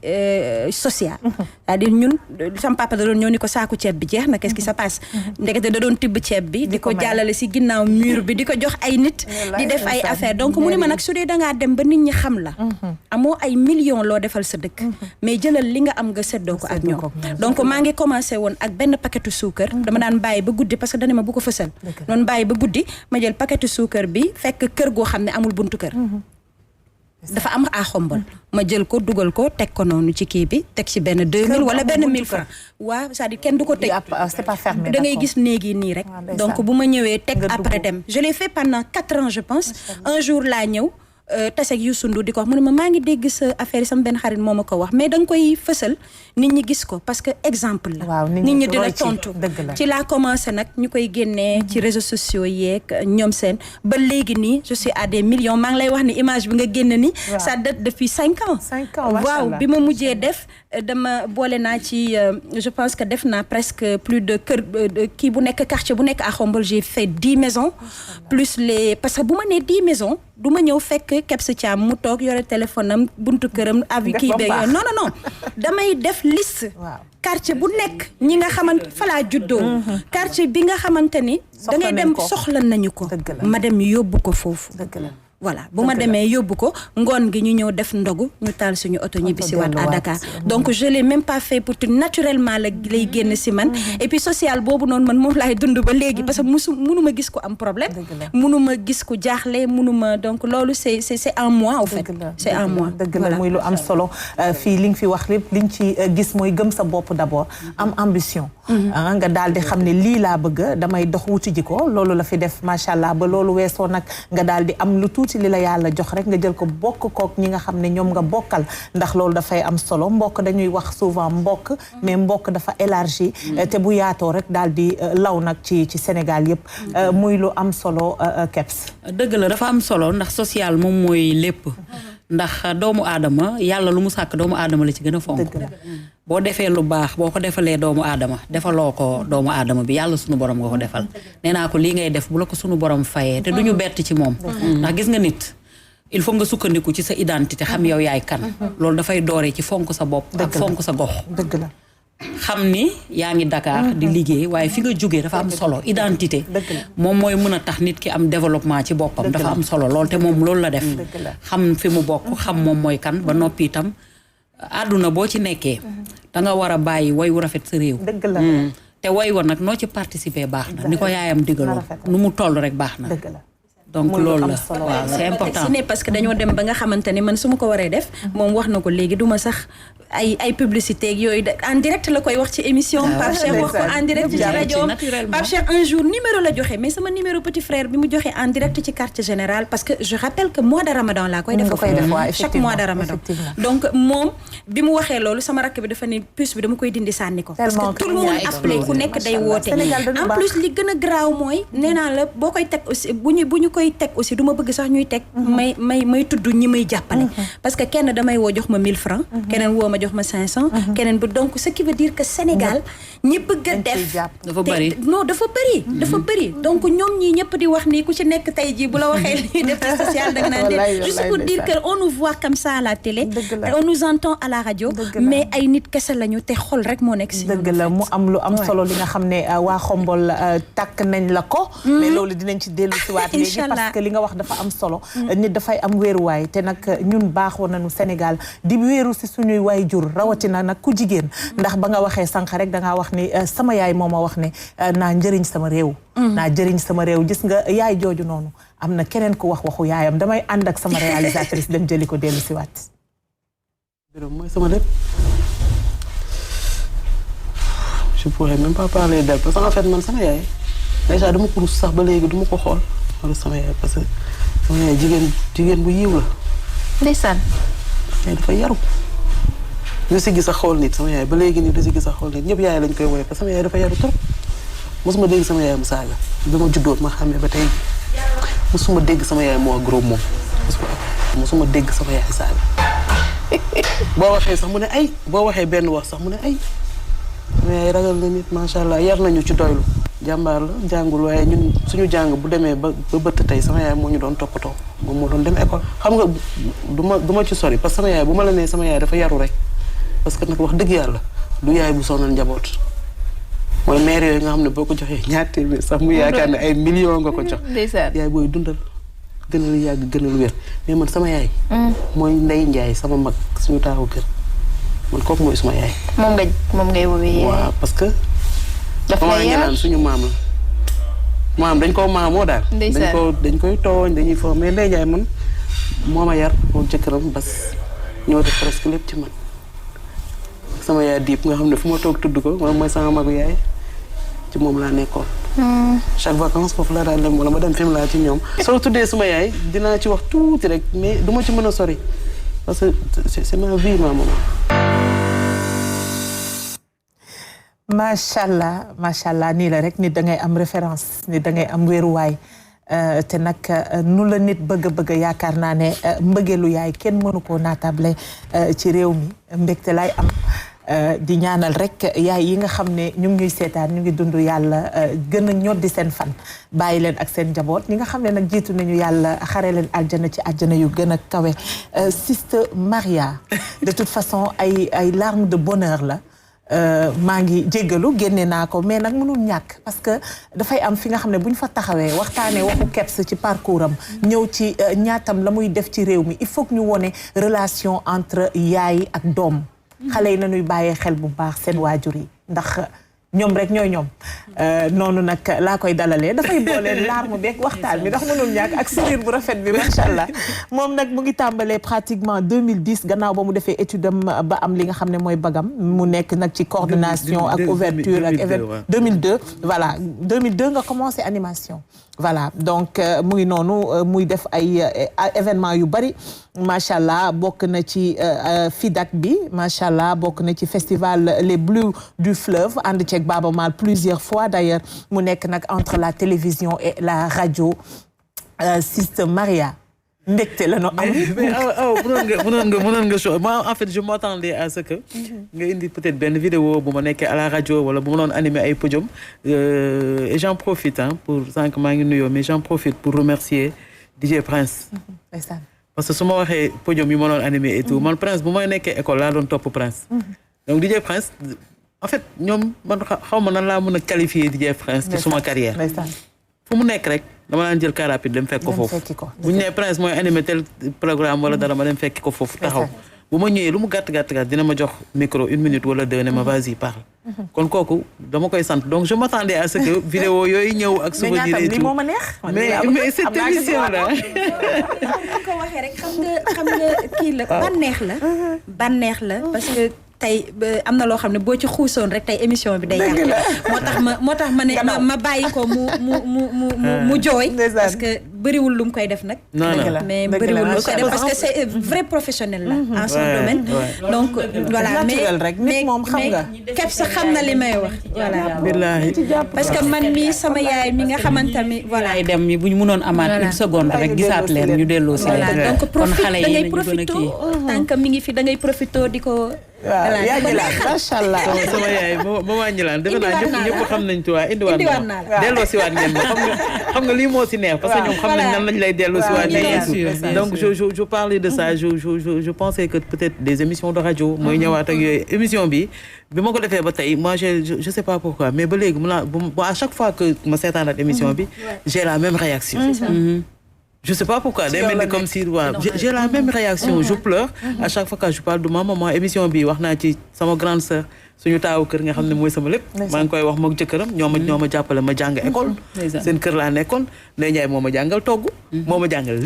social. c'est-à-dire ñun sama papa da doon ñëw ni ko saaku ceeb bi jeex na qu'est-ce qui se passe. ndekete da doon tibb ceeb bi di ko jàllale si ginnaaw mur bi di ko jox ay nit di def ay affaire donc mu ne ma nag su dee dangaa dem ba nit ñi xam la amoo ay millions loo defal sa dëkk mais jëlal li nga am nga seddoo ko ak ñoom donc maa ngi commencé woon ak benn paquetu suukar dama daan bàyyi ba guddi parce que dane ma bu ko fësal noonu bàyyi ba guddi ma jël paquetu suukar bi fekk kër goo xam ne amul buntu kër dafa am à Xombol ma jël ko dugal ko teg ko noonu ci kii bi teg ci benn 2000 wala benn 1000 francs waaw c'est-à-dire kenn du ko teg c'est pas fermé da ngay gis néegi nii rek donc bu ma ñëwee teg après dem je l'ai fait pendant 4 ans je pense un jour laa ñëw taseeg Youssou Ndour di ko wax mu ne ma maa ngi dégg sa affaire yi sama benn xarit moo ma ko wax mais da nga koy fësal nit ñi gis ko parce que exemple la nit ñi di la tontu ci laa commencé nag ñu koy génnee ci réseaux sociaux yeeg ñoom seen ba léegi nii je suis à des millions maa ngi lay wax ni image bi nga génn ni ça date depuis 5 ans waaw bi ma mujjee def dama boole naa ci je pense que def naa presque plus de kër kii bu nekk quartier bu nekk à Xombol j'ai fait 10 maisons plus les parce que bu ma nee 10 maisons du ma ñëw fekk Kebs Thiam mu toog yore téléphone am buntu këram avi kii beeg yooyu non damay def liste quartier bu nekk ñi nga xamante fa laa juddoo quartier bi nga xamante ni da ngay dem soxla nañu ko ma dem yóbbu ko foofu voilà bu ma demee yóbbu ko ngoon gi ñu ñëw def ndogu ñu taal suñu oto ñibbi si waat à Dakar donc je l'ai même pas fait pour tout naturellement la lay génn si man et puis social boobu noonu man moom laay dund ba léegi parce que mënuma gis ko am problème mënuma gis ko jaaxle mënuma donc loolu c'est en moi en fait c'est en moi dëgg la muy lu am solo fii li nga fi wax lépp liñ ci gis mooy gëm sa bopp d'abord am ambition nga daal di xam ne lii laa bëgg damay dox wuti ji ko loolu la fi def macha allah ba loolu weesoo nag nga daal di am lu ci li la yàlla jox rek nga jël ko bokk kook ñi nga xam ne ñoom nga bokkal ndax loolu dafay am solo mbokk dañuy wax souvent mbokk mais mbokk dafa élargi te bu yaatoo rek daal di law nag ci Sénégal yëpp muy lu am solo Kebs dëgg la dafa am solo ndax social moom mooy lépp ndax doomu aadama yàlla lu mu sàkk doomu aadama la ci gën a fonk boo defee lu baax boo ko defalee doomu aadama defaloo ko doomu aadama bi yàlla sunu borom nga ko defal nee naa ko lii ngay def bu la ko sunu borom fayee te duñu bett ci moom ndax gis nga nit il faut nga sukkandiku ci sa identité xam yow yaay kan loolu dafay dooree ci fonk sa bopp ak fonk sa gox dëgg la xam ni yaa ngi Dakar di liggéey waaye fi nga jógee dafa am solo identité moom mooy mën a tax nit ki am développement ci boppam dafa am solo lool te moom loolu la def xam fi mu bokk xam moom mooy kan ba noppi itam àdduna boo ci nekkee da nga war a bàyyi way wu rafet sa réew dëgg la te way wa nag noo ci participer baax na ni ko yaayam digaloo nu mu toll rek baax na donc loolu la waaw c'est important ce n'est parce que dañoo dem ba nga xamante ni man su ma ko waree def moom wax na ko léegi duma sax ay publicité ak yooyu en direct la koy wax ci émission Pape Cheikh wax ko en direct ci rajo Pape Cheikh un jour numéro la joxe mais sama numéro petit frère bi mu joxe en direct ci quartier général parce que je rappelle que mois de Ramadan laa koy def chaque mois de Ramadan donc moom bi mu waxee loolu sama rakk bi dafa ne puce bi dama koy dindi sànni ko parce que tout le monde appelé ku nekk day woote en plus li gën a graaw mooy nee naa la boo koy teg aussi bu ñu koy teg aussi du ma bëgg sax ñuy teg may tudd ñi may jàppale parce que kenn damay woo jox ma 1000 francs keneen woo ma jox ma 500 keneen bi donc ce qui veut dire que Sénégal ñi bëgg a def dafa bëri non dafa bëri donc ñoom ñii ñëpp di wax nii ku ci nekk tey jii bu la waxee li def social da nga naan de juste pour dire que on nous voit comme ça à la télé on nous entend à la radio mais ay nit kese lañu te xol rek moo nekk si dëgg la mu am lu am solo li nga xam ne waa Xombol tàkk nañ la ko mais loolu dinañ ci dellu si waat léegi parce que li nga wax dafa am solo nit dafay am wéeruwaay te nag ñun baaxoo nañu Sénégal di wéeru si suñuy waay jur rawatina nag ku jigéen ndax ba nga waxee sànq rek dangaa wax ni sama yaay moo ma wax ne naa njëriñ sama réew naa jëriñ sama réew gis nga yaay jooju noonu am na keneen ku wax waxu yaayam damay ànd ak sama réalisatrice dem jëli ko dellu si waat mooy sama lépp je pourrais même pas parler d'elle parce que en fait man sama yaay déjà dama ko rus sax ba léegi duma ko xool wala sama yaay parce que sama yaay jigéen bu yiw la ndeysaan yaay dafa yaru du si gis a xool nit sama yaay ba léegi nii du si gis a xool nit ñëpp yaay lañ koy woowee parce que sama yaay dafa yaru trop mosuma dégg sama yaay mu saaga bi ma juddoo ma xamee ba tey mosuma dégg sama yaay moo gros moom mosuma dégg sama yaay saaga boo waxee sax mu ne ay boo waxee benn wax sax mu ne ay mais ragal na nit macha allah yar nañu ci doylu jàmbaar la jàngul waaye ñun suñu jàng bu demee ba bëtt tey sama yaay moo ñu doon toppatoo moom moo doon dem école. xam nga du ma ci sori parce que sama yaay bu ma la nee sama yaay dafa yaru rek parce que nag wax dëgg yàlla du yaay bu sonal njaboot mooy mère yooyu nga xam ne boo ko joxee ñaar téeméer sax mu yaakaar ne ay millions nga ko jox. yaay booy dundal gënal yàgg gënal wér mais man sama yaay. mooy Ndey Njaay sama mag suñu taawu kër man kooku mooy suma yaay. moom ngay woowee yaay. waaw parce que. dafa lay yar suñu maam la. maam dañ koo maamoo daal. dañ koy tooñ dañuy fo mais Ndey Njaay man moo ma yar moom jëkkëram bas ñoo def presque lépp ci man. sama yaay diib nga xam ne fu ma toog tudd ko moom mooy sama magu yaay ci moom laa nekkoon. chaque vacance foofu laa daan dem wala ma dem film laa ci ñoom. soo tuddee suma yaay dinaa ci wax tuuti rek mais du ma ci mën a sori parce que c'est ma vie ma maman. macha allah nii la rek nit da ngay am référence nit da ngay am wéeruwaay te nag nu la nit bëgg yaakaar naa ne mbëggeelu yaay kenn mënu koo naatable ci réew mi mbégte lay am di ñaanal rek yaay yi nga xam ne ñu ngi ñuy seetaan ñu ngi dund yàlla gën a ñoddi seen fan bàyyi leen ak seen njaboot ñi nga xam ne nag jiitu nañu yàlla xare leen aljana ci aljana yu gën a kawe. Sister Maria de toute façon ay larmes de bonheur la. maa ngi jéggalu génne naa ko mais nag mënul ñàkk parce que dafay am fi nga xam ne bu ñu fa taxawee waxtaanee waxu Kebs ci parcours am ñëw ci ñaatam la muy def ci réew mi il faut que ñu wone relation entre yaay ak doom xale yi nañuy bàyyee xel bu baax seen waajur yi ndax ñoom rek ñooy ñoom noonu nag laa koy dalalee dafay boole larme beeg waxtaan bi ndax mënul ñàkk ak sourire bu rafet bi macha allah moom nag mu ngi tàmbalee pratiquement 2010 gannaaw ba mu defee étude am ba am li nga xam ne mooy bagam mu nekk nag ci coordination ak ouverture ak événement 2002 voilà 2002 nga commencé animation voilà donc mu ngi noonu muy def ay événement yu bari macha allah bokk na ci FIDAK bi macha allah bokk na ci festival les Blues du Fleuve ànd ceeg Baba Maal plusieurs fois d'ailleurs mu nekk nag entre la télévision et la radio Sister Maria mbégte la no am mais mënoon nga moi en fait je m'attendais à ce que nga indi peut-être benn vidéo bu ma nekkee à la radio wala bu ma doon animer ay podium et j'en profite pour sànq maa ngi nuyoo mais j'en profite pour remercier DJ Prince parce que su ma waxee podium yi ma doon animer et tout man Prince bu may nekkee école laa doon topp Prince donc DJ Prince en fait ñoom man xaw ma nan laa mën a qualifier DJ Prince ci suma carrière fu mu nekk rek dama naan jël car rapide dem fekk ko foofu bu ñu nee Prince mooy animé tel programme wala dara ma dem fekki ko foofu taxaw bu ma ñëwee lu mu gàtt dina ma jox micro 1 minute wala 2 ne ma vas-y parle kon kooku dama koy sant donc je m'attendais à ce que vidéo yooyu ñëw ak souvenir et tout moo ma neex mais cette émission là ko waxee rek xam nga kii la bànneex la parce que tey am na loo xam ne boo ci xuusoon rek tey émission bi day yàq moo tax ma ne ma bàyyi ko mu jooy parce que bëriwul lu mu koy def nag mais bëriwul lu mu koy def parce que c'est vrai professionnel la en son domaine donc voilà mais Kebs xam na li may wax voilà parce que man mi sama yaay mi nga xamante ni voilà dem mi bu ñu mënoon amaat une seconde rek gisaat leen ñu delloo si leen donc profite da ngay profité tant que mi ngi fi da ngay profité di ko waaw yaa ngi laal macha allah sama yaay ma wàññi laan defe naa ñëpp xam nañ tu waa indiwaat naa delloo si waat ngeen ma xam nga lii moo si neex parce que ñoom xam nañ nan lañ lay delloo si waat ngeen donc je parlais de ça je pensais que peut-être des émissions de radio mooy ñëwaat ak yooyu émission bi ma ko defee ba tey moi je sais pas pourquoi mais ba léegi à chaque fois que ma seetaanaat émission bi j'ai la même réaction je sais pas pourquoi day mel ni comme si j'ai la même réaction je pleure à chaque fois que je parle de ma maman émission bi wax naa ci sama grande sœur suñu taawu kër nga xam ne mooy sama lépp maa ngi koy wax mook jëkkëram ñoo ma jàppale ma jàng école seen kër laa nekkoon Ndeye Ndiaye moo ma jàngal togg moo ma jàngal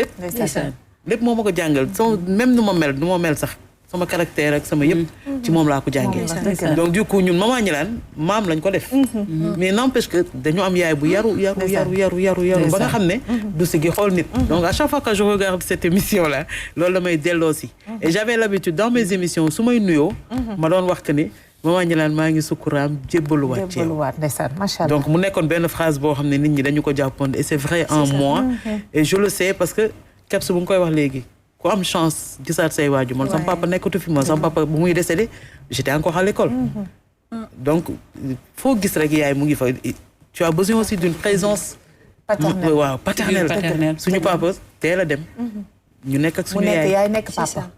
lépp moo ma ko jàngal sama même nu ma mel sax sama caractère ak sama yëpp ci moom laa ko jàngee donc du coup ñun maman ñi laan maam lañ ko def mais n'empêche que dañu am yaay bu yaru ba nga xam ne du si gi xool nit donc à chaque fois que je regarde cette émission là loolu la may delloo si et j'avais l'habitude dans mes émissions su may nuyoo ma doon wax que ni maman ñi laan maa ngi sukkuraam jébbaluwaat ci yow donc mu nekkoon benn phrase boo xam ne nit ñi dañu ko jàppoon et c'est vrai en moi et je le sais parce que Kebs bu nga koy wax léegi ku am chance gisaat say waajur man sama papa nekkatu fi man sama papa bu muy décédé j'étais encore à l'école donc foo gis rek yaay mu ngi fa tu as besoin aussi d'une présence paternelle waaw paternelle suñu papa teel a dem ñu nekk ak suñu yaay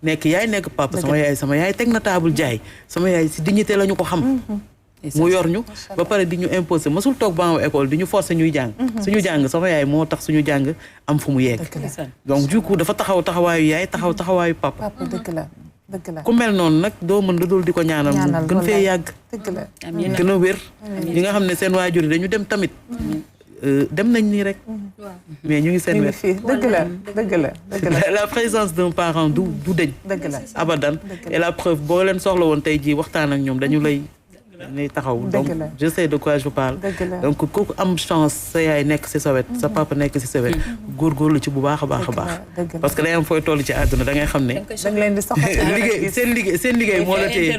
nekk yaay nekk papa sama yaay teg na table jaay sama yaay si dignité la ñu ko xam mu yor ñu ba pare di ñu imposer masul toog ba école di ñu forcer ñuy jàng suñu jàng sama yaay moo tax suñu jàng am fu mu yegg donc du coup dafa taxawaayu yaay taxawaayu papa ku mel noonu nag doo mën lu dul di ko ñaanal mu gën fee yàgg gën a wér ñi nga xam ne seen waajur yi dañu dem tamit dem nañ nii rek mais ñu ngi seen wet dëgg la la présence d'un parent du dëñ abadan et la preuve boo leen soxla woon tey jii waxtaan ak ñoom dañu lay taxaw donc je sais de quoi je parle donc kooku am chance sa yaay nekk si sa wet sa papa nekk si sa wet góorgóorlu ci bu baax a baax a baax parce que day am fooy toll ci àdduna da ngay xam ne seen liggéey moo la téye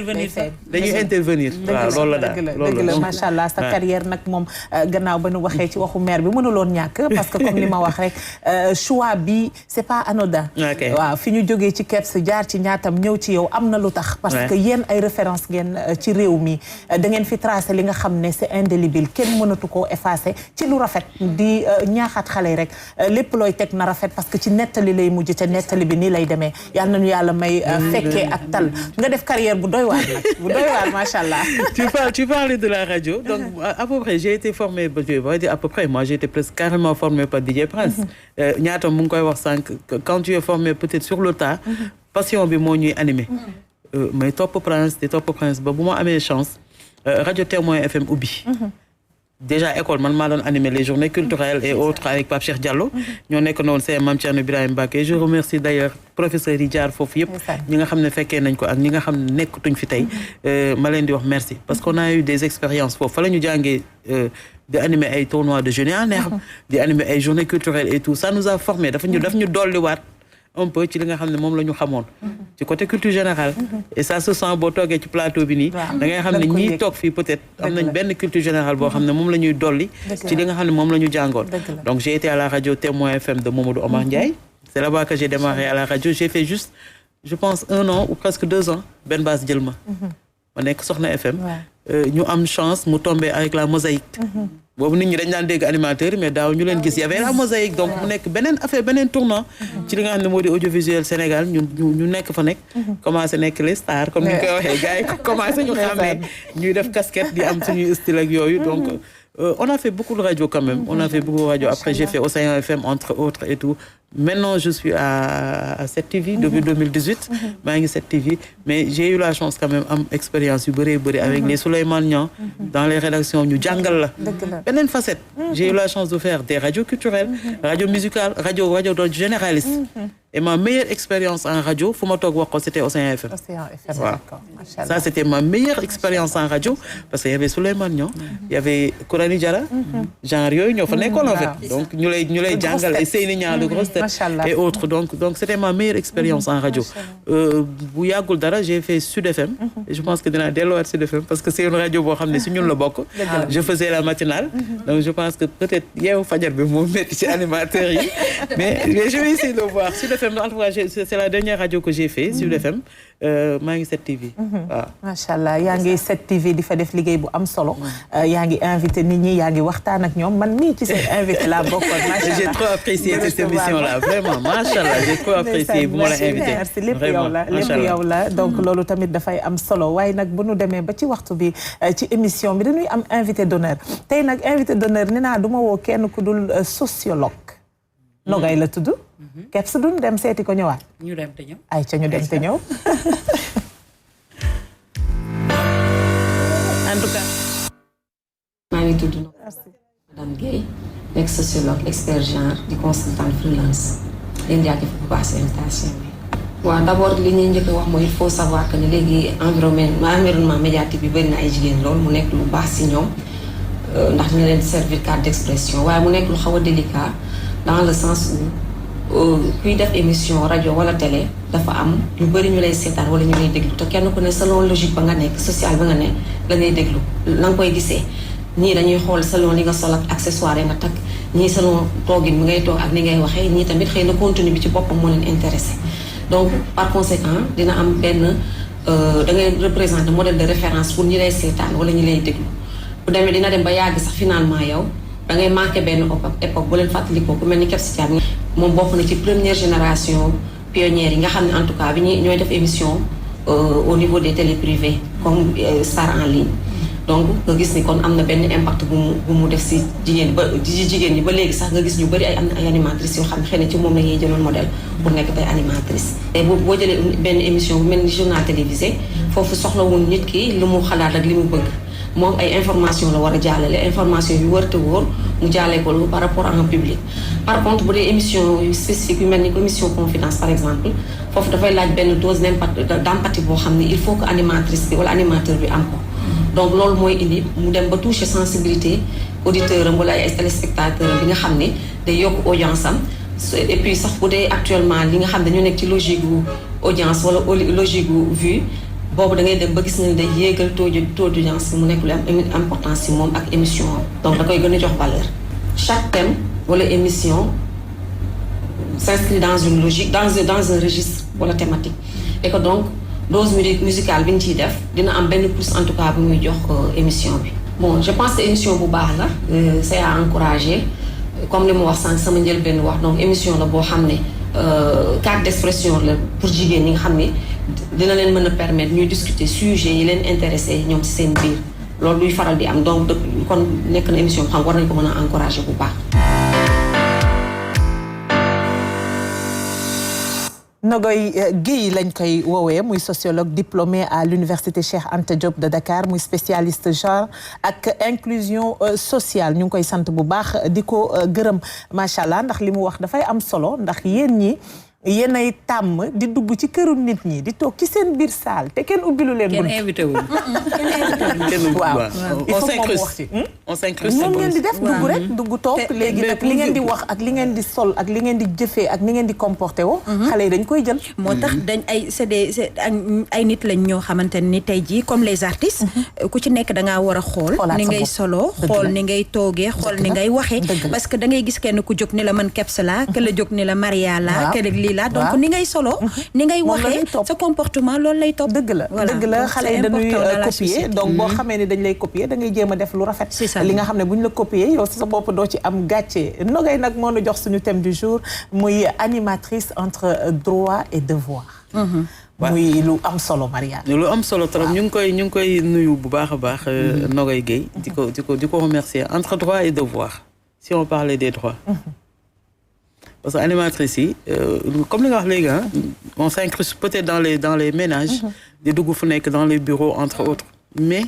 dañuy intervenir waaw loolu la daal dëgg la macha allah sa carrière nag moom gannaaw ba nu waxee ci waxu mère bi mënuloon ñàkk parce que comme li ma wax rek choix bi c'est pas anodin waaw fi ñu jógee ci Kebs jaar ci ñaatam ñëw ci yow am na lu tax parce que yéen ay référence ngeen ci réew mi da ngeen fi tracé li nga xam ne c'est indélébile kenn mënatu koo effacer ci lu rafet di ñaaxaat xale yi rek lépp looy teg na rafet parce que ci nettali lay mujj te nettali bi nii lay demee yal nañu yàlla may fekkee ak tal nga def carrière bu doy waar nag bu doy waar macha allah. tu parles de la radio donc à peu près j'ai été formé à peu près moi j'ai été presque carrément formé par DJ Prince ñaata mu ngi koy wax sànq quand tu es formé peut-être sur le tas passion bi moo ñuy animé mais topp Prince ba bu ma amee chance Radio Témoin FM ubbi déjà école man maa doon animé les journées culturelles et autres avec Pape Cheikh Diallo ñoo nekk noonu c'est Mame Thierno Ibrahima Mbacké je remercie d'ailleurs professeurs yi jaar foofu yëpp ñi nga xam ne fekkee nañ ko ak ñi nga xam ne nekkatuñ fi tey ma leen di wax merci parce qu'on a eu des expériences foofu fa la ñu jàngee di animer ay tournois de jeunes en herbe di animer ay journées culturelles et tout ça nous a formé daf ñu dolliwaat un peu ci li nga xam ne moom la ñu xamoon ci côté culture générale et ça se sent boo toogee ci plateau bi nii da ngay xam ne ñiy toog fii peut-être am nañ benn culture générale boo xam ne moom la ñuy dolli ci li nga xam ne moom la ñu jàngoon donc j'ai été à la radio Témoin FM de Mamadou Omar Ndiaye c'est là-bas que j'ai démarré à la radio j'ai fait juste je pense 1 an ou presque 2 ans Ben Bass jël ma nekk Soxna FM ñu am chance mu tomber avec la mosaïque boobu nit ñi dañ daan dégg animateur mais daaw ñu leen gis y avait la mosaïque donc mu nekk beneen affaire beneen tournant ci li nga xam ne moo di audiovisuel Sénégal ñu nekk fa nekk commencé nekk les stars comme ni ñu koy waxee gars yi commencé ñu xàmmee ñuy def casquette di am suñuy style ak yooyu donc on a fait beaucoup de radio quand même on a fait beaucoup de radio après j'ai fait Océan FM entre autres et tout maintenant je suis à 7TV depuis 2018 maa ngi 7TV mais j'ai eu la chance quand même am expérience yu bëri avec les Souleymane Niang dans les rédactions ñu jàngal la beneen facette j'ai eu la chance de faire des radios culturelles radio musicales radio de généraliste et ma meilleure expérience en radio fu ma toog wax ko c'était Océan FM waaw ça c'était ma meilleure expérience en radio parce que y avait Souleymane Niang y avait Kourani Diarra genre yooyu ñoo fa nekkoon en fait donc ñu lay jàngal ay Seyni Niang de grosse tête et autres donc c'était ma meilleure expérience en radio bu yàggul dara j'ai fait Sud FM et je pense que dinaa delluwaat Sud FM parce que c'est une radio boo xam ne si ñun la bokk je faisais la matinale donc je pense que peut-être yeewu fajar bi moo métti ci animateurs yi mais je vais essayer de voir Sud FM en tout cas c'est la dernière radio que j'ai fait Sud FM maa ngi 7TV waaw macha allah yaa ngi 7TV di fa def liggéey bu am solo yaa ngi invité nit ñi yaa ngi waxtaan ak ñoom man mii ci seen invité laa bokkoon macha allah j'ai trop apprécié cette émission là vraiment macha allah j'ai trop apprécié bu ma la invité merci lépp yow la donc loolu tamit dafay am solo waaye nag bu nu demee ba ci waxtu bi ci émission bi dañuy am invité d'honneur tey nag invité d'honneur nee naa du ma woo kenn ku dul sociologue Nogay la tudd Kebs duñ dem seeti ko ñëwaat ñu dem te ñëw ay ca ñu dem te ñëw en tout cas maa ngi tudd Madame Guèye nekk sociologue expert genre di consultante freelance leen jaajëf bu baax si invitation bi waaw d'abord li ñuy njëkk a wax mooy il faut savoir que ne léegi environnement médiatique bi bëri na ay jigéen lool mu nekk lu baax si ñoom ndax ñu leen servir carte d'expression waaye mu nekk lu xaw a délicat dans le sens où kuy def émission rajo wala télé dafa am ñu bëri ñu lay seetaan wala ñu lay déglu te kenn ku ne selon logique ba nga nekk social ba nga ne la ngay déglu la nga koy gisee ñii dañuy xool selon li nga sol ak accessoire yi nga takk ñii selon toogin bi ngay toog ak ni ngay waxee ñii tamit xëy na contenu bi ci boppam moo leen intéressé donc par conséquent dina am benn da ngay représenter modèle de référence pour ñi lay seetaan wala ñi lay déglu bu demee dina dem ba yàgg sax finalement yow da ngay manqué benn époque bu leen fàttalikoo ku mel ni Kebs Thiam moom bokk na ci première génération pionnière yi nga xam ne en tout cas bi ñooy def émission au niveau des télé privées comme Star en ligne donc nga gis ni kon am na benn impact bu mu def si jigéen ñi ba léegi sax nga gis ñu bëri am na ay animatrices yoo xam ne xëy na ci moom la ñuy jëloon modèle pour nekk tey animatrice te boo jëlee benn émission bu mel ni journal télévisé foofu soxlawul nit ki lu mu xalaat ak li mu bëgg moom ay information la war a jàllale information yu wër te wóor mu jàllee ko lu par rapport à un public par contre bu dee émission yu spécifique yu mel ni émission confidence par exemple foofu dafay laaj benn dose d'empathie boo xam ne il faut que animatrice bi wala animateur bi am ko donc loolu mooy indi mu dem ba toucher sensibilité auditeur am wala ay téléspectateur am bi nga xam ne day yokk audience am et puis sax bu dee actuellement li nga xam ne dañu nekk ci logique gu audience wala logique gu vue boobu da ngay dem ba gis nga ne day yéegal taux d'audience mu nekk lu am importance ci moom ak émission am donc da koy gën a jox valeur chaque thème wala émission s'inscrit dans une logique dans un registre wala thématique et que donc dose musicale bi ñu ciy def dina am benn pouce en tout cas bu muy jox émission bi bon je pense que émission bu baax la c'est à encourager comme li mu wax sànq sama njëlbéen wax donc émission la boo xam ne carte d'expression la pour jigéen ñi nga xam ne dina leen mën a permettre ñuy discuter sujet yi leen intéressé ñoom ci seen biir loolu luy faral di am donc kon nekk na émission xam war nañ ko mën a encourager bu baax. Nogoy Guèye lañ koy woowee muy sociologue diplômé à l'université Cheikh Anta Diop de Dakar muy spécialiste genre ak inclusion sociale ñu ngi koy sant bu baax di ko gërëm macha allah ndax li mu wax dafay am solo ndax yéen ñi yéenay tàmm di dugg ci këru nit ñi di toog ci seen biir salle te kenn ubbilu leen. kenn invité wu. waaw il faut moom wax ci. on s'incruste. moom ngeen di def dugg rek dugg toog léegi nag li ngeen di wax ak li ngeen di sol ak li ngeen di jëfee ak ni ngeen di comporté woo. xale yi dañ koy jël. moo tax dañ ay nit lañ ñoo xamante ni tey jii comme les artistes. ku ci nekk da ngaa war a xool. ni ngay solo xool ni ngay toogee xool ni ngay waxee. parce que da ngay gis kenn ku jóg ni la man Kebs la ke la jóg ni la Maria la ke la donc ni ngay solo ni ngay waxee sa comportement loolu lay topp. dëgg la xale yi dañuy copier donc boo xamee ni dañ lay copier da ngay jéem a def lu rafet. li nga xam ne bu ñu la copier yow si sa bopp doo ci am gàcce. Nogay nag moo nu jox suñu thème du jour muy animatrice entre droit et devoir. muy lu am solo Maria. lu am solo trop ñu ngi koy nuyu bu baax a baax. Nogay Guèye di ko remercier entre droit et devoir si on parlait des droits. Parce que animatrice yi comme li nga wax léegi on s'incruste peut-être dans les ménages. di dugg fu nekk dans les bureaux entre autres. mais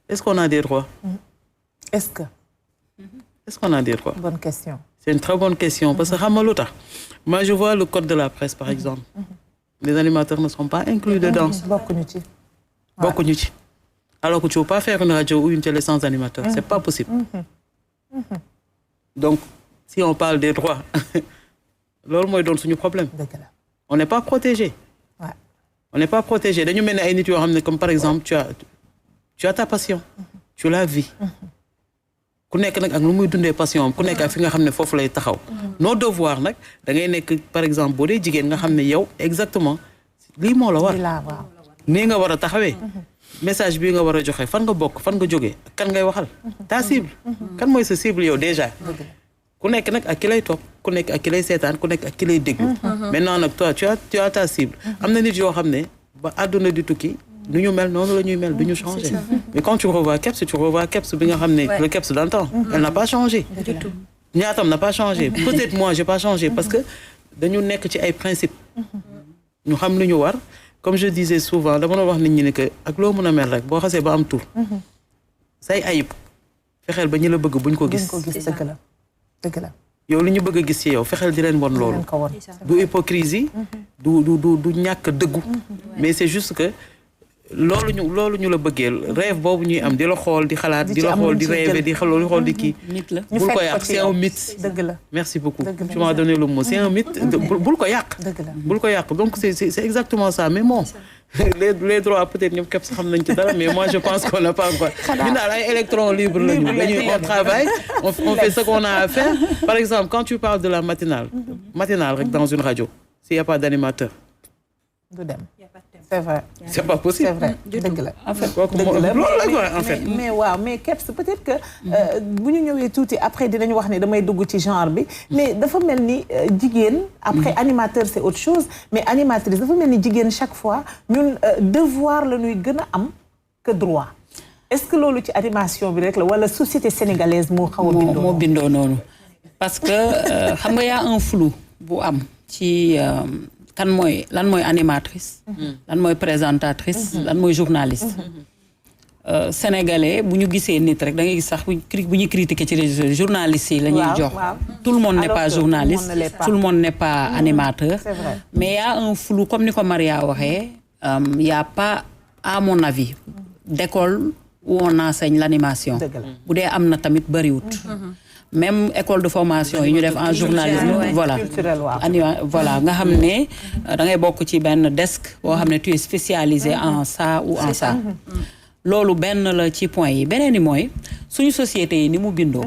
est-ce qu'on a des droits? Est-ce qu'on a des droits? Bonne question. C'est une très bonne question parce que xam nga lu tax moi je vois le code de la presse par exemple. Les animateurs ne sont pas inclus dedans. bokkuñu ci. alors que tu peux pas faire une radio ou une télé sans animateur. C'est pas possible. Donc si on parle des droits. loolu mooy doon suñu problème. On n'est pas protégé. On n'est pas protégé dañu mel ne ay nit yoo xam ne comme par exemple tu as ta passion. tu la vis. ku nekk nag ak lu muy dundee passion am ku nekk ak fi nga xam ne foofu lay taxaw. nos devoirs nag da ngay nekk par exemple boo dee jigéen nga xam ne yow exactement lii moo la war. nii nga war a taxawee. message bii nga war a joxe fan nga bokk fan nga jógee kan ngay waxal. ta cible. kan mooy sa cible yow déjà. ku nekk nag ak ki lay topp ku nekk ak ki lay seetaan ku nekk ak ki lay déglu. maintenant nag toi tu as ta cible. am na nit yoo xam ne ba àdduna di tukki nu ñu mel noonu la ñuy mel du ñu changer. mais quand tu revois Kebs bi nga xam ne le Kebs d'antan elle n'a pas changé. ñaatam n'a pas changé. peut-être moi j'ai pas changé parce que dañu nekk ci ay principes. ñu xam lu ñu war comme je disais souvent dama doon wax nit ñi ne que ak loo mën a mel rek boo xasee ba am tur. say ayib fexeel ba ñi la bëgg buñ ko gis. dëgg la. yow li ñu bëgg a gis ci yow fexeel di leen won loolu. du hypocrisie. du ñàkk dëggu. mais c'est juste que loolu ñu la bëggeel rêve boobu ñuy am di la xool di xalaat di la xool di rêver di xool di kii. bul ko yàq c'est un mythe. dëgg la merci beaucoup. tu m'as donné le mot c'est un mythe bul ko yàq. bul ko yàq donc c'est exactement ça mais bon. les droits peut-être ñoom Kebs xam nañ ci dara mais moi je pense qu'on n'a pas quoi. ñu daal ay électrons libres lañu on travaille on fait ce qu'on a à faire. par exemple quand tu parles de la matinale rek dans une radio s'il y a pas d'animateur. du dem. c'est vrai. C'est pas possible. C'est vrai dëgg la. En fait loolu la quoi en fait. mais waaw mais Kebs peut-être que bu ñu ñëwee tuuti après dinañ wax ne damay dugg ci genre bi mais dafa mel ni jigéen après animateur c'est autre chose mais animatrice dafa mel ni jigéen chaque fois ñun devoir la ñuy gën a am que droit est-ce que loolu ci animation bi rek la wala société sénégalaise moo xaw a bindoo moo bindoo noonu parce que xam nga y a un flou bu am ci kan mooy lan mooy animatrice lan mooy présentatrice lan mooy journaliste sénégalais bu ñu gisee nit rek da ngay gis sax bu ñuy critiquer ci réseaux sociaux journalistes yi la ñuy jox tout le monde n'est pas journaliste tout le monde n'est pas animateur mais y a un flou comme ni ko Maria waxee y a pas à mon avis d'école où on enseigne l'animation bu dee am na tamit bariwut même école de formation yi ñu def en journalisme voilà voilà nga xam ne da ngay bokk ci benn desk boo xam ne tu es spécialisé en ça ou en ça loolu benn la ci point yi beneen i mooy suñu société yi ni mu bindoo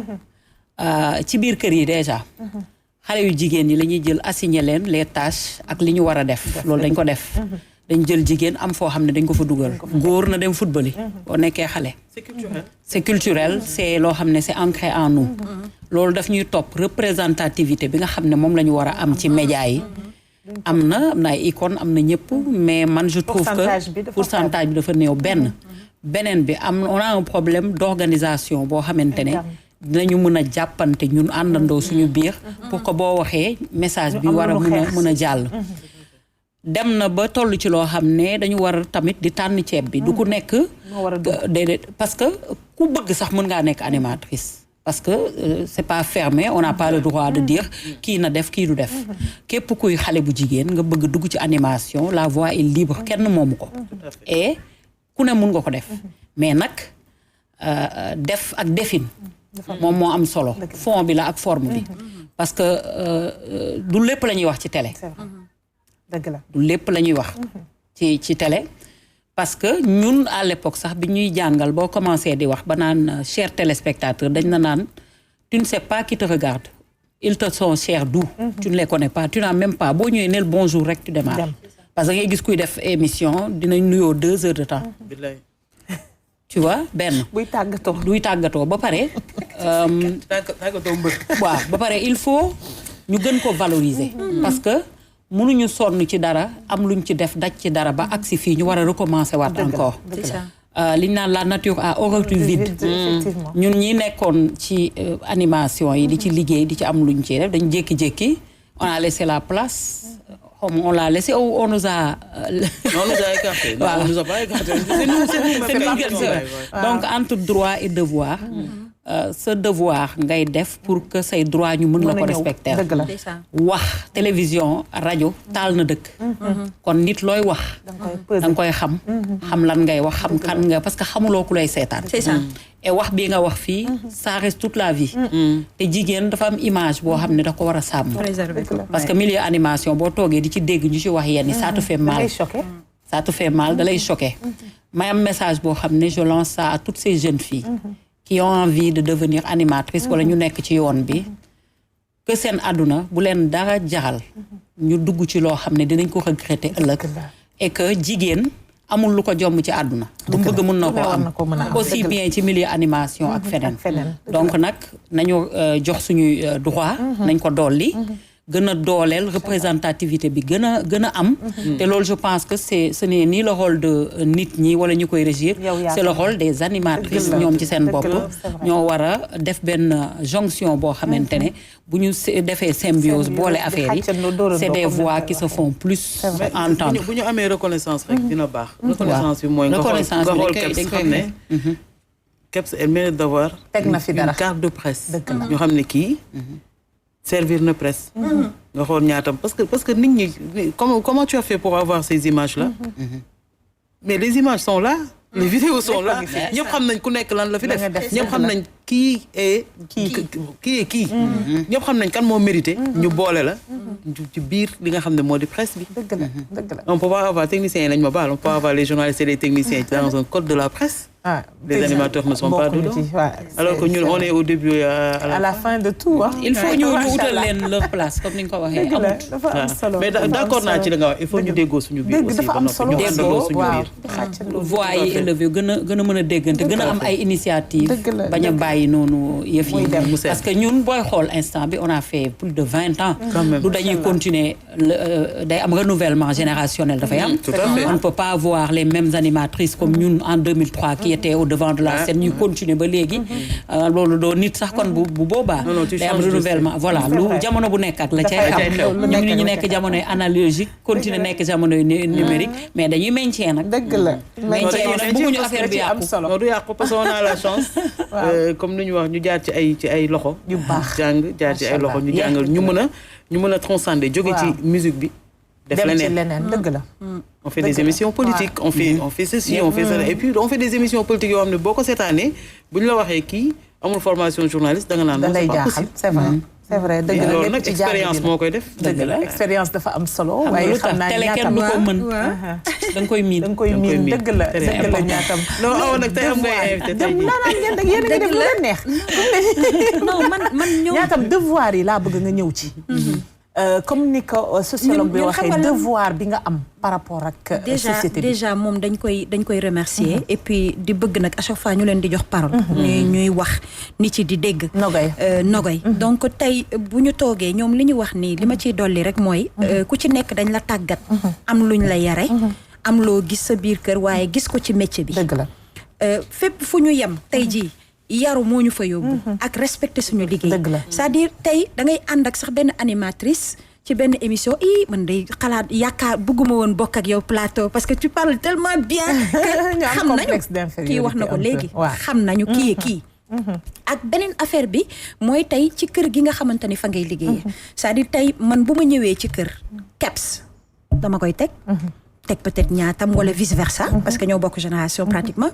ci biir kër yi déjà xale yu jigéen ñi la ñuy jël assigner leen les tâches ak li ñu war a def loolu dañ ko def dañ jël jigéen am foo xam ne dañ ko fa dugal góor na dem football yi boo nekkee xale c'est culturel c'est loo xam ne c'est ancré en nous loolu daf ñuy topp représentativité bi nga xam ne moom la ñu war a am ci média yi am na ay icône am na ñëpp mais man je trouve que pourcentage bi dafa néew beneen bi on a un problème d'organisation boo xamante ne dinañu mën a jàppante ñun àndandoo suñu biir pour que boo waxee message bi war a mën a jàll dem na ba toll ci loo xam ne dañu war tamit di tànn ceeb bi du ku nekk déedéet parce que ku bëgg sax mën ngaa nekk animatrice parce que c'est pas fermé on n'a pas le droit de dire kii na def kii du def képp kuy xale bu jigéen nga bëgg dugg ci animation la voie est libre kenn moomu ko et ku ne mun nga ko def mais nag def ak defin moom moo am solo fond bi la ak forme bi parce que du lépp la ñuy wax ci télé dëgg la du lépp la ñuy wax ci télé parce que ñun à l'époque sax bi ñuy jàngal boo commencé di wax ba naan cher téléspectateur dañ na naan tu ne sais pas qui te regarde ils te sont chers d'où tu ne les connais pas tu n'as même pas boo ñëwee neel bonjour rek tu démarres parce que ngay gis kuy def émission dinañ nuyoo 2 heures de temps tu vois benn buy tàggatoo ba pare tàggatoo mbër waaw ba pare il faut ñu gën ko valoriser parce que mënuñu sonn ci dara am luñ ci def daj ci dara ba agsi fii ñu war a recommencer waat encore liñ naan la nature a horreur du vide ñun ñi nekkoon ci animation yi di ci liggéey di ci am luñ ci def dañ jékki-jékki on a laissé la place on l'a laissé ou on nous a écarté on nous a pas écarté c'est nous donc entre droit et devoir ce devoir ngay def pour que say droit ñu mën la ko respecter wax télévision rajo taal na dëkk kon nit looy wax danga koy xam lan ngay wax xam kan nga parce que xamuloo ku lay seetaan et wax bii nga wax fii ça reste toute la vie te jigéen dafa am image boo xam ne da ko war a sàmm parce que milieu animation boo toogee di ci dégg ñu ci wax yenn ça te fait mal ça te fait mal da lay choquer may am message boo xam ne je lance ça à toutes ces jeunes filles qui ont envie de devenir animatrice wala ñu nekk ci yoon bi que seen àdduna bu leen dara jaxal ñu dugg ci loo xam ne dinañ ko regretter ëllëg et que jigéen amul lu ko jomm ci àdduna bu bëgg mën na ko am aussi bien ci milieu animation ak feneen donc nag nañu jox suñuy droit nañ ko dolli gën a dooleel représentativité bi gën a am te loolu je pense que ce n'est ni le rôle de nit ñi wala ñu koy régir c'est le rôle des animatrices ñoom ci seen bopp ñoo war a def benn jonction boo xamante ne bu ñu defee symbiose boole affaire yi c'est des voix qui se font plus entendre bu ñu amee reconnaissance rek dina baax reconnaissance bi mooy nga xool Kebs xam ne Kebs elle mérite d'avoir une carte de presse ñu xam ne kii servir na presse nga xool ñaatam parce que nit ñi comment tu as fait pour avoir ces images là mais les images sont là les vidéos sont là ñëpp xam nañ ku nekk lan la fi def ñëpp xam nañ kii ñëpp xam nañ kan moo mérité ñu boole la ci biir li nga xam ne moo di presse bi dëgg la on peut pas avoir techniciens yi lañ ma baal on peut avoir les journalistes et les techniciens dans un code de la presse Les animateurs ne sont pas dedans. Alors que nous, on est au début à la fin de tout. Il faut ñu utal leen leur place comme ni nga ko waxee. Mais d'accord naa ci la nga wax il faut ñu déggoo suñu biir aussi ba noppi ñu àndandoo suñu biir. voix yi élevé gën a mën a déggante gën a am ay initiative bañ a bàyyi noonu yëf yi parce que ñun booy xool instant bi on a fait plus de 20 ans lu dañuy continuer day am renouvellement générationnel dafay am on ne peut pas avoir les mêmes animatrices comme ñun en 2003 qui étaient au devant de la scène ñuy continuer ba léegi loolu doo nit sax kon bu boobaa day am renouvellement voilà lu jamono bu nekk ak la cay xam ñu nekk jamonoy analogique continuer nekk jamonoy numérique mais dañuy maintien nag dëgg la maintien nag bëgguñu affaire bi yàqu du yàqu parce que on a la chance comme ni ñu wax ñu jaar ci ay loxo yu baax jàng jaar ci ay loxo ñu jàngal ñu mën a transcender jóge ci musique bi def leneen dëgg la on fait des émissions politiques on fait ceci on fait ça et puis on fait des émissions politiques yoo xam ne boo ko seetaanee bu ñu la waxee kii amul formation journaliste da nga naan c'est pas possible c'est vrai dëgg la loolu nag expérience moo koy def dëgg la expérience dafa am solo waaye xam naa ñaatam du ko mën da nga koy miin dëgg la ñaatam non awoon nag tey am ngay invité tey jii yéen a ngi def lu leen neex non man ñëw ñaatam devoir yi laa bëgg nga ñëw ci comme ni ko sociologue bi waxee devoir bi nga am par rapport ak société bi déjà moom dañ koy remercier et puis di bëgg nag à chaque fois ñu leen di jox parole ñuy wax nit ci di dégg nogay donc tey bu ñu toogee ñoom li ñu wax nii li ma ciy dolli rek mooy ku ci nekk dañ la tàggat am luñ la yare am loo gis sa biir kër waaye gis ko ci métier bi dëgg la fépp fu ñu yem tey jii yaru moo ñu fa yóbbu ak respecter suñu liggéey c'est-à-dire tey da ngay ànd ak sax benn animatrice ci benn émission man day xalaat yaakaar bëgguma woon bokk ak yow plateau parce que tu parles tellement bien que xam nañu kii wax na ko léegi xam nañu kii ak beneen affaire bi mooy tey ci kër gi nga xamante ni fa ngay liggéeyee c'est-à-dire tey man bu ma ñëwee ci kër Kebs dama koy teg peut-être ñaatam wala vice versa parce que ñoo bokk génération pratiquement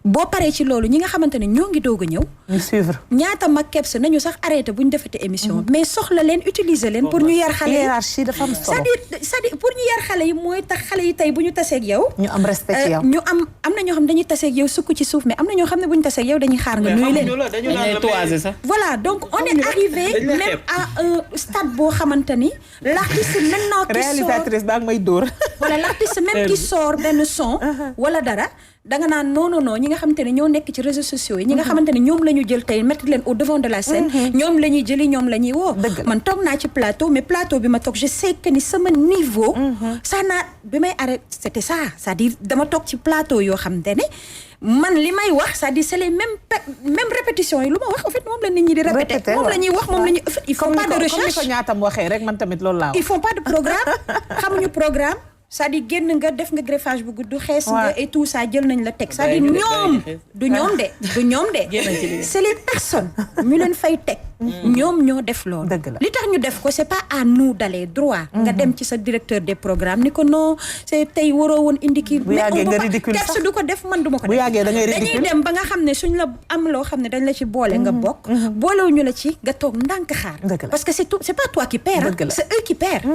boo paree ci loolu ñi nga xamante ne ñoo ngi doog a ñëw ñu suivre ñaatam ak Kebs nañu sax arrêté bu ñu defete émission mais soxla leen utiliser leen pour ñu yar xale yi hiérarchie dafa am solo c'est-à-dire pour ñu yar xale yi mooy tax xale yi tey bu ñu taseeg yow ñu am respect ci yow ñu am na ñoo xam dañuy taseeg yow sukk ci suuf mais am na ñoo xam ne bu ñu taseeg yow dañuy xaar nga nuyu leen voilà donc on est arrivé même à un stade boo xamante ni l'artiste maintenant qui réalisatrice baa ngi may dóor voilà l'artiste même qui sort benn son wala dara danga naan non ñi nga xamante ne ñoo nekk ci réseaux sociaux yi ñi nga xamante ne ñoom la ñu jël tey mettre leen au devant de la scène ñoom la ñuy jëli ñoom la ñuy woo man toog naa ci plateau mais plateau bi ma toog je sais que ni sama niveau ça naa bi may arrêté c'était ça c'est-à-dire dama toog ci plateau yoo xamante ne man li may wax c'est-à-dire c'est les mêmes répétitions yi lu ma wax en fait moom la nit ñi di répéter moom la ñuy wax moom la ñuy ils font pas de recherche comme ni ko ñaatam waxee rek man tamit loolu laa wax ils font pas de programme xamuñu programme c'est-à-dire génn nga def nga greffage bu gudd xees nga et tout ça jël nañ la teg c'est-à-dire ñoom du ñoom de c'est les personnes ñu leen fay teg ñoom ñoo def loolu li tax ñu def ko c'est pas à nous d'aller droit nga dem ci sa directeur des programmes ni ko non c'est tey waroo woon indi kii bu yàggee nga ridicule sax du ko def man du ma ko def bu yàggee da ngay ridicule dañuy dem ba nga xam ne suñ la am loo xam ne dañ la ci boole nga bokk boolewuñu la ci nga toog ndànk xaar parce que c'est pas toi qui perds c'est eux qui perdent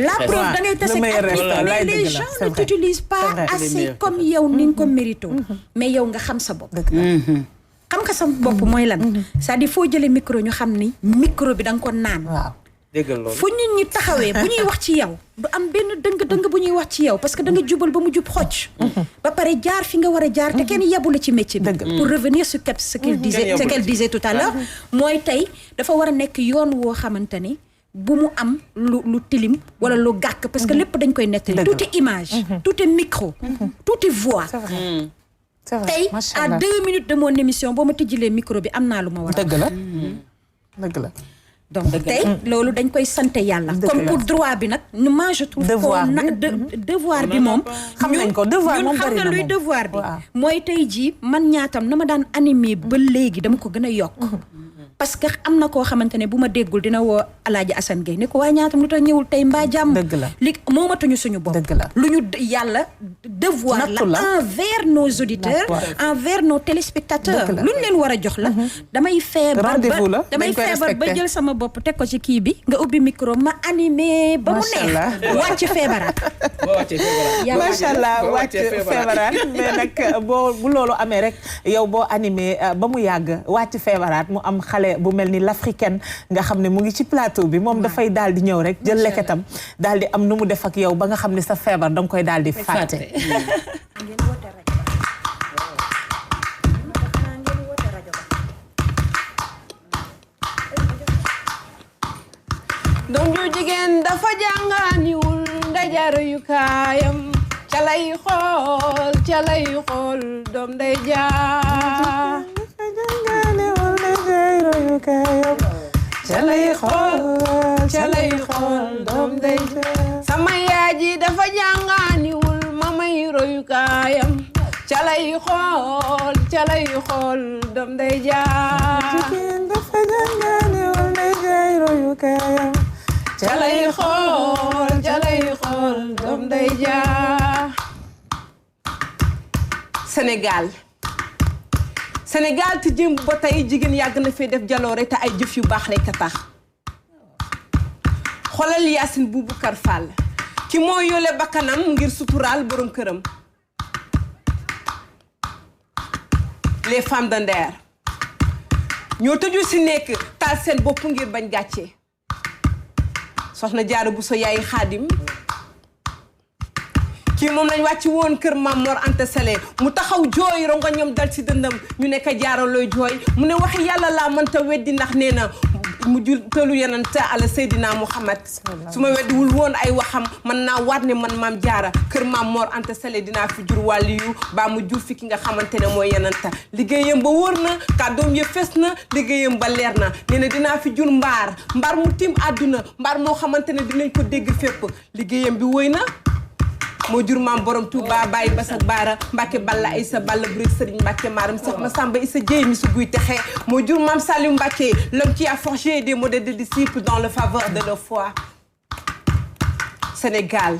la preuve da ngay tase mais les gens ne t'utilisent pas assez comme yow ni nga ko mérito mais yow nga xam sa bopp xam nga sa bopp mooy lan c'est-à-dire foo jëlee micro ñu xam ni micro bi da nga ko naan fu nit ñi taxawee bu ñuy wax ci yow du am benn dëng bu ñuy wax ci yow parce que da nga jubal ba mu jub xocc ba pare jaar fi nga war a jaar te kenn yabula ci métier bi pour revenir sur ce qu'elle disait tout à l'heure mooy tey dafa war a nekk yoon woo xamante ni bu mu am lu tilim wala lu gàkk parce que lépp dañ koy nettali tout est image tout est micro tout est voix tey à 2 minutes de mon émission boo ma tijjilee micro bi am naa lu ma war a dëgg la donc tey loolu dañ koy sant yàlla comme pour droit bi nag moi je trouve devoir bi moom xam nañ ko devoir moom xam nga luy devoir bi mooy tey jii man ñaatam na ma daan animé ba léegi dama ko gën a yokk parce que am na koo xamante ne bu ma déggul dina woo Alaaji Assane Gueye ne ko waa ñaatam lu tax ñëwul tey mbaa jàmm. dëgg la li moomatuñu suñu bopp. dëgg la lu ñu yàlla devoir la envers nos auditeurs envers nos téléspectateurs lu ñu leen war a jox la. damay feebar ba jël sama bopp teg ko ci kii bi nga ubbi micro ma animé ba mu neex wàcc feebaraat. macha allah wàcc feebaraat mais nag bu loolu amee rek yow boo animé ba mu yàgg wàcc feebaraat mu am xale bu mel ni l'africaine nga xam ne mu ngi ci plateau bi moom dafay daal di ñëw rek jël leketam daal di am nu mu def ak yow ba nga xam ne sa feebar danga koy daal di fàtte. doom ju jigéen dafa jàngaaniwul ndajar yu kaayam calay xool doom day jaa dafa jàngaaniwul ndajar yu kaayam calay xool doom day jaa sama yaay ji dafa jàngaaniwul mamay royu kaayam calay xool doom day jaa jigéen dafa jàngaaniwul ndajar yu kaayam calay xool doom day jaa Sénégal te jëm ba tey jigéen yàgg na fee def jaloore te ay jëf yu baax rek a tax xoolal Yacine Boubacar Fall ki moo yole bakkanam ngir suturaal borom këram les femmes de Nder ñoo tëju si nekk taal seen bopp ngir bañ gàcce soxna Jaara Buso yaay Xaadim kii moom lañ wàcc woon kër Maam Mor Anta Sale mu taxaw jooy rongo ñoom dal ci dëndam ñu nekk Jaara looy jooy mu ne waxi yàlla laa mënta weddi ndax nee na mu jul tëlu yenante ala Seydina Muhammad su ma weddiwul woon ay waxam man naa waat ne man Maam Jaara kër Maam Mor Anta Sale dinaa fi jur wàlliyu baa mu jur fi ki nga xamante ne mooy yenanta liggéeyam ba wóor na kàddoom ya fes na liggéeyam ba leer na nee na dinaa fi jur mbaar mu tim àdduna mbaar moo xamante ne dinañ ko dégg fépp liggéeyam bi wóy na moo jur maam borom Touba Baye Basak Baara Mbacke Balla Aïssa Balla Buri Serigne Mbacke Maram Seex Masamba Issa Dieye mi su guy texe moo jur maam Saliou Mbacke l'homme qui a forgé des modèles de disciples dans le faveur de leur foi. Sénégal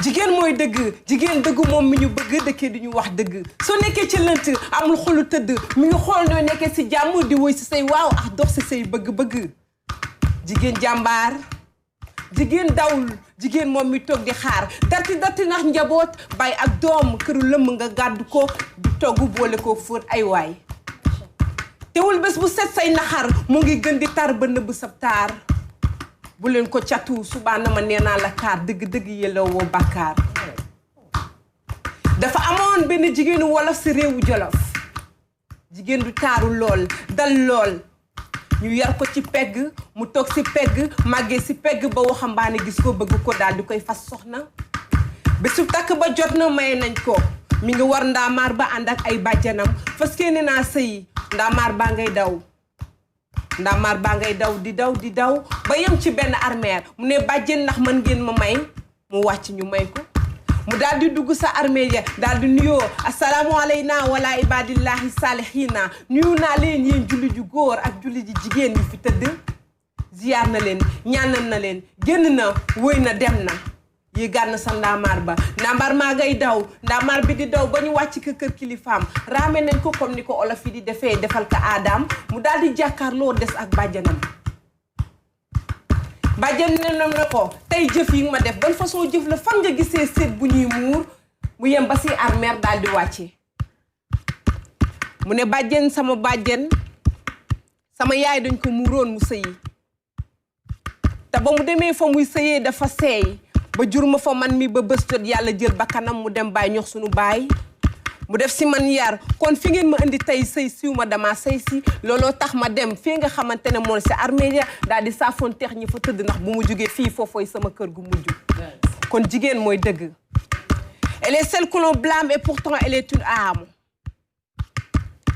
jigéen mooy dëgg jigéen dëgg moom mi ñu bëgg dëkkee di ñu wax dëgg soo nekkee ci lënt amul xolu tëdd mi ngi xool nooy nekkee si jàmm di woy si say waaw ak dox si say bëgg-bëgg jigéen jàmbaar jigéen dawul jigéen moom mi toog di xaar darti ndax njaboot bay ak doom këru lëmm nga gàddu ko di togg boole ko fóot ay waay teewul bés bu set say naxar mu ngi gën di tar ba nëbb sab taar bu leen ko catu subaana ma nee naa la kaar dëgg-dëgg yelloo woo bàkkaar dafa amoon benn jigéenu wolof si réewu Jolof jigéen du taaru lool dal lool ñu yar ko ci pegg mu toog si pegg màggee si pegg ba waxambaane gis ko bëgg ko daal di koy fas soxna bésu takk ba jot na may nañ ko mi ngi war ndaamaar ba ànd ak ay bàjjanam fas yéene naa sëyi ndaamaar baa ngay daw di daw ba yem ci benn armeer mu ne bàjjen ndax mën ngeen ma may mu wàcc ñu may ko mu daal di dugg sa armeer ya daal di nuyoo asalaamu aleyna wala ibadillahi salihina nuyu naa leen yéen julli ju góor ak julli ji jigéen ñi fi tëdd ziyaar na leen ñaanal na leen génn na wëy na dem na yi gànn sa ndaamaar ba ndaamaar maa ngay daw ndaamaar bi di daw ba ñu wàcc ko kër kilifaam raame nañ ko comme ni ko olof yi di defee defal ko aadaam mu daal di jàkkaarloo des ak bàjjanam bàjjan ne ko tey jëf yi nga ma def ban façon jëf la fan nga gisee seet bu ñuy muur mu yem ba si armeer daal di wàcce mu ne bàjjen sama yaay dañ ko muuroon mu sëyi te ba mu demee fa muy sëyee dafa seey ba jur ma fa man mi ba bés jot yàlla jël bakkanam mu dem baay ñox sunu baay mu def si man yar kon fi ngeen ma indi tey sëy siw ma dama sëy si looloo tax ma dem fii nga xamante ne moom si armée ya daal di saafoon teex ñi fa tëdd ndax bu mu jógee fii foofooy sama kër gu mujj kon jigéen mooy dëgg elle est celle que l'on blâme et pourtant elle est une âme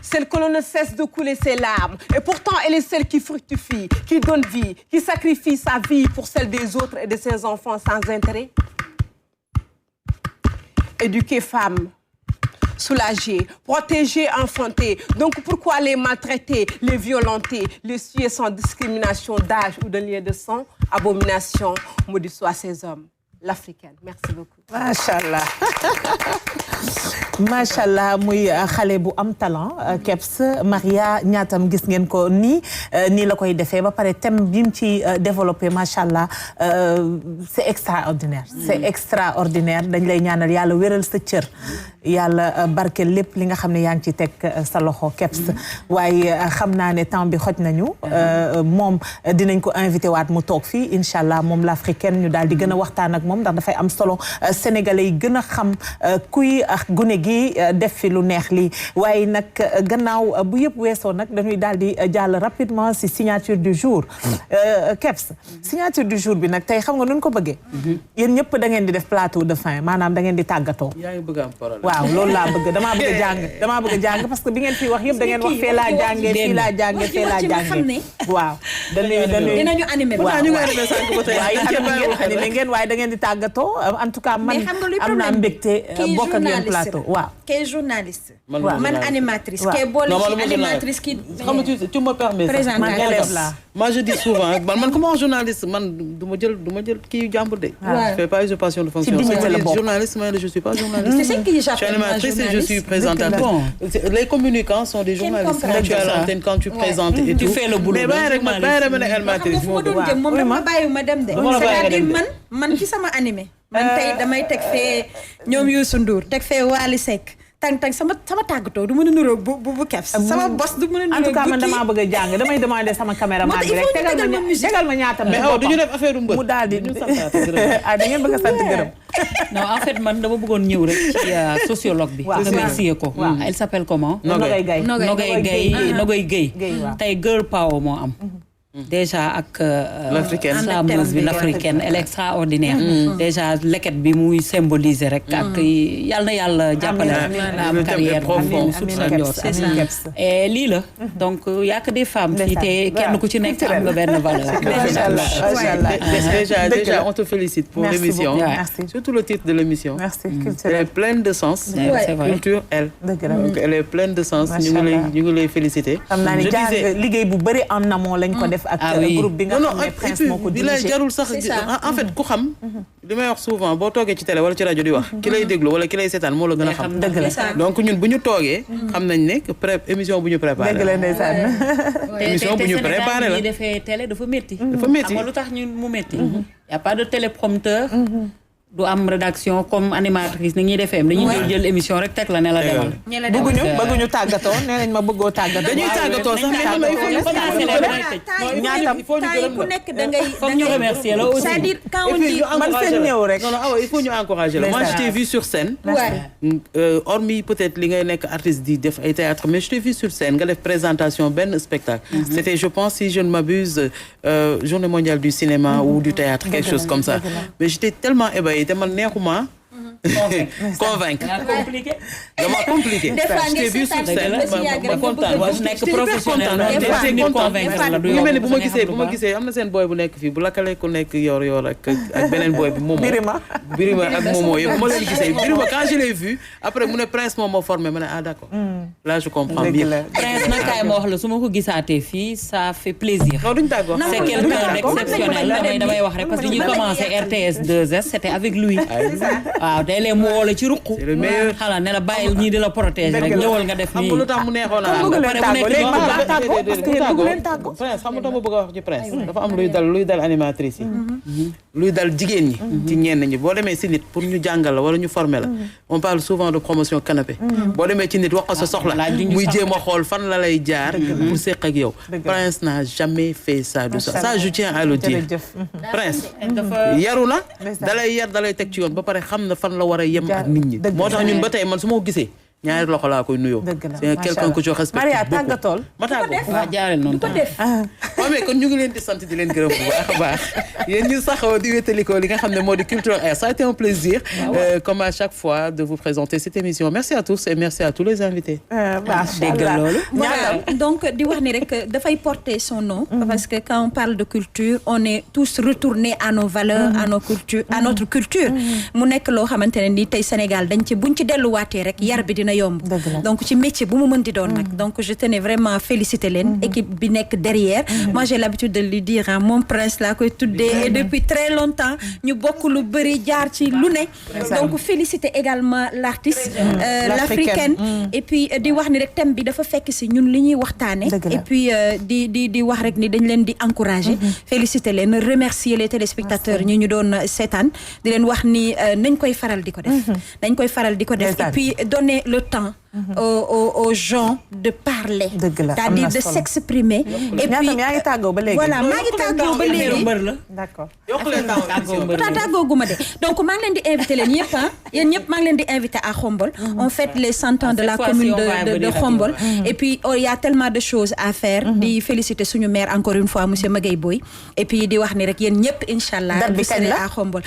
celle que l'on ne cesse de couler ses larmes et pourtant elle est celle qui fructifie qui donne vie qui sacrifie sa vie pour celle des autres et de ses enfants sans intérêt éduquer femme soulager, protéger, enfanter. Donc pourquoi les maltraiter, les violenter, les tuer sans discrimination d'âge ou de lien de sang? Abomination, maudit soit ces hommes. L'africaine. Merci beaucoup. Machallah. Machallah muy xale bu am talent Kebs Maria ñaatam gis ngeen ko nii la koy defee ba pare thème bi mu ci développé machallah c'est extraordinaire. C'est extraordinaire dañ lay ñaanal yàlla wéral sa cër yàlla barkeel lépp li nga xam ne yaa ngi ci teg sa loxo Kebs waaye xam naa ne temps bi xoj nañu moom dinañ ko invité waat mu toog fii incha allah moom l'africaine ñu daal di gën a waxtaan ak moom ndax dafay am solo sénégalais yi gën a xam kuy gune gi def fi lu neex lii waaye nag gannaaw bu yëpp weesoo nag dañuy daal di jàll rapidement si signature du jour Kebs signature du jour bi nag tey xam nga nuñ ko bëggee yéen ñëpp da ngeen di def plateau de fin maanaam da ngeen di tàggatoo waaw loolu laa bëgg damaa bëgg a jàng parce que bi ngeen fi wax yëpp da ngeen wax fee laa jàngee fii laa jàngee fee laa jàngee waaw dinañu animé waaw animé ngeen waaye da ngeen di tàggatoo en tout cas man am naa mbégte bokk ak yéen plateau waaw kay journaliste man animatrice kay boole ci animatrice qui xam nga tu me permets moi je dis souvent man comment journaliste man du ma jël kii jàmbur de je fais pas usurpation de fonction journaliste mais je suis pas journaliste c'est ce que je suis animatrice et je suis présentateur les communicants sont des journalistes quand tu es à l'antenne quand tu présentes et tout tu fais le boulot mais bàyyi rek ma ne animatrice moo doon moom dama bàyyi ma dem de c'est-à-dire man ci sama animé man tey damay teg fee ñoom Youssou Ndour teg fee Wally Seck tàng sama tàggatoo du mën a niróo bu Kebs sama bos du mën a niróo en tout cas man damaa bëgg a jàng damay demander sama caméraman bi rek tegal ma ñaata mais aw duñu def affaire mbër mu daal di da ngeen bëgg a sant gërëm non en fait man dama bëggoon ñëw rek ci sociologue bi remercier ko elle s'appelle comment Nogay Gueye tey girl power moo am déjà ak l'africaine elle est extraordinaire déjà leket bi muy symboliser rek ak yal na yàlla jàppale na am carrière et lii la donc y a que des femmes fii te kenn ku ci nekk am nga benn valeur déjà on te félicite pour l'émission surtout le titre de l'émission elle est pleine de sens culture donc elle est pleine de sens ñu ngi lay féliciter xam naa ni jàng liggéey bu bëri en amont lañ ko def ak groupe bi nga xam ne Prince moo ko dirigé jarul sax en fait ku xam li may wax souvent boo toogee ci télé wala ci rajo di wax ki lay déglu wala ki lay seetaan moo la gën a xam dëgg la donc ñun bu ñu toogee xam nañ ne émission bu ñu préparé dëgg la ndeysaan émission bu ñu préparé la defee télé dafa métti xam nga lu tax ñun mu métti y a pas de téléprompteur du am rédaction comme animatrice ni ñuy defee dañuy jël émission rek teg la ne la demal. bëgguñu tàggatoo nee nañ ma bëggoo tàggatoo. dañuy tàggatoo sax il faut ñu ku nekk da ngay foog ñu remercier la aussi. c'est-à-dire quand on dit man seen ñëw rek. non il faut ñu encourager la. moi je t'ai vu sur scène. hormis peut-être li ngay nekk artiste di def ay théâtre mais je t'ai vu sur scène nga def présentation benn spectacle. C'était je pense si je ne m'abuse journée mondiale du cinéma ou du théâtre quelque chose comme ça mais j'étais tellement ébahie te man neexuma convaincre dama compliqué je t'ai vu sur scène ma kontaan nekk professionnel technique convaincre la du mel ni bu ma gisee am na seen boy bu nekk fii bu lakkale ku nekk yor ak beneen boy bi Momo Birima ak Momo yëpp bu ma leen gisee Birima quand je l'ai vu après mu ne Prince moom moo formé ma ne ah d'accord là je comprends bien Prince nag kaay ma wax la su ma ko gisaatee fii ça fait plaisir non duñ tàggoo c'est quelqu'un d'exceptionnel damay wax rek parce que ñuy commencé RTS 2S c'était avec lui waaw léeg-léeg mu woo la ci ruq xala ne la bàyyil ñii di la protéger rek ñëwal nga def nii xam nga lu tax mu neexoon Prince xam nga tax ma bëgg a wax ci Prince dafa am luy dal animatrice yi luy dal jigéen ñi ci ñenn ñi boo demee si nit pour ñu jàngal la wala ñu former la on parle souvent de promotion canapé boo demee ci nit wax ko sa soxla muy jéem a xool fan la lay jaar pour séq ak yow Prince n'a jamais fait ça de ça je tiens à le dire Prince yaru na dalay yar dalay teg ci yoon ba pare xam na fan la war a yem ak nit ñi moo tax ñun ba tey man su ma ko gisee ñaari loxo laa koy nuyoo. c'est quelqu'un que je respecte Maria tàggatool. ma tàggoo waaw jaareel noonu waaw mais kon ñu ngi leen di sant di leen gërëm bu baax a baax yéen ñu saxoo di wétalikoo li nga xam ne moo di Culture Air ça a été un plaisir comme à chaque fois de vous présenter cette émission merci à tous et merci à tous les invités. dégg loolu. donc di wax ni rek dafay porter son nom. parce que quand on parle de culture on est tous retournés à nos valeurs à nos cultures à notre culture. mu nekk loo xamante ne ni tey Sénégal dañ ci buñ ci delluwaatee rek yar bi dina yomb donc ci métier bu mu mën di doon nag donc je tenais vraiment féliciter leen équipe bi nekk derrière moi j'ai l'habitude de lui dire mon prince laa koy tuddee et depuis très longtemps ñu bokk lu bëri jaar ci lu ne donc féliciter également l'artiste l'africaine et puis di wax ni rek thème bi dafa fekk si ñun li ñuy waxtaane et puis di wax rek ni dañ leen di encourager féliciter leen remercier les téléspectateurs ñi ñu doon seetaan di leen wax ni nañ koy faral di ko def dañ koy faral di ko def et puis donner le temps aux gens de parler c'est-à-dire de s'exprimer et puis voilà maa ngi tàggoo ba léegi d'accord tàggooguma de donc maa ngi leen di invité leen yëpp yéen ñëpp maa ngi leen di invité à Khombole on fête les 100 ans de la commune de Khombole et puis il y a tellement de choses à faire di féliciter suñu maire encore une fois monsieur Magaye Boye et puis di wax ni rek yéen ñëpp inchallah vous serez à Khombole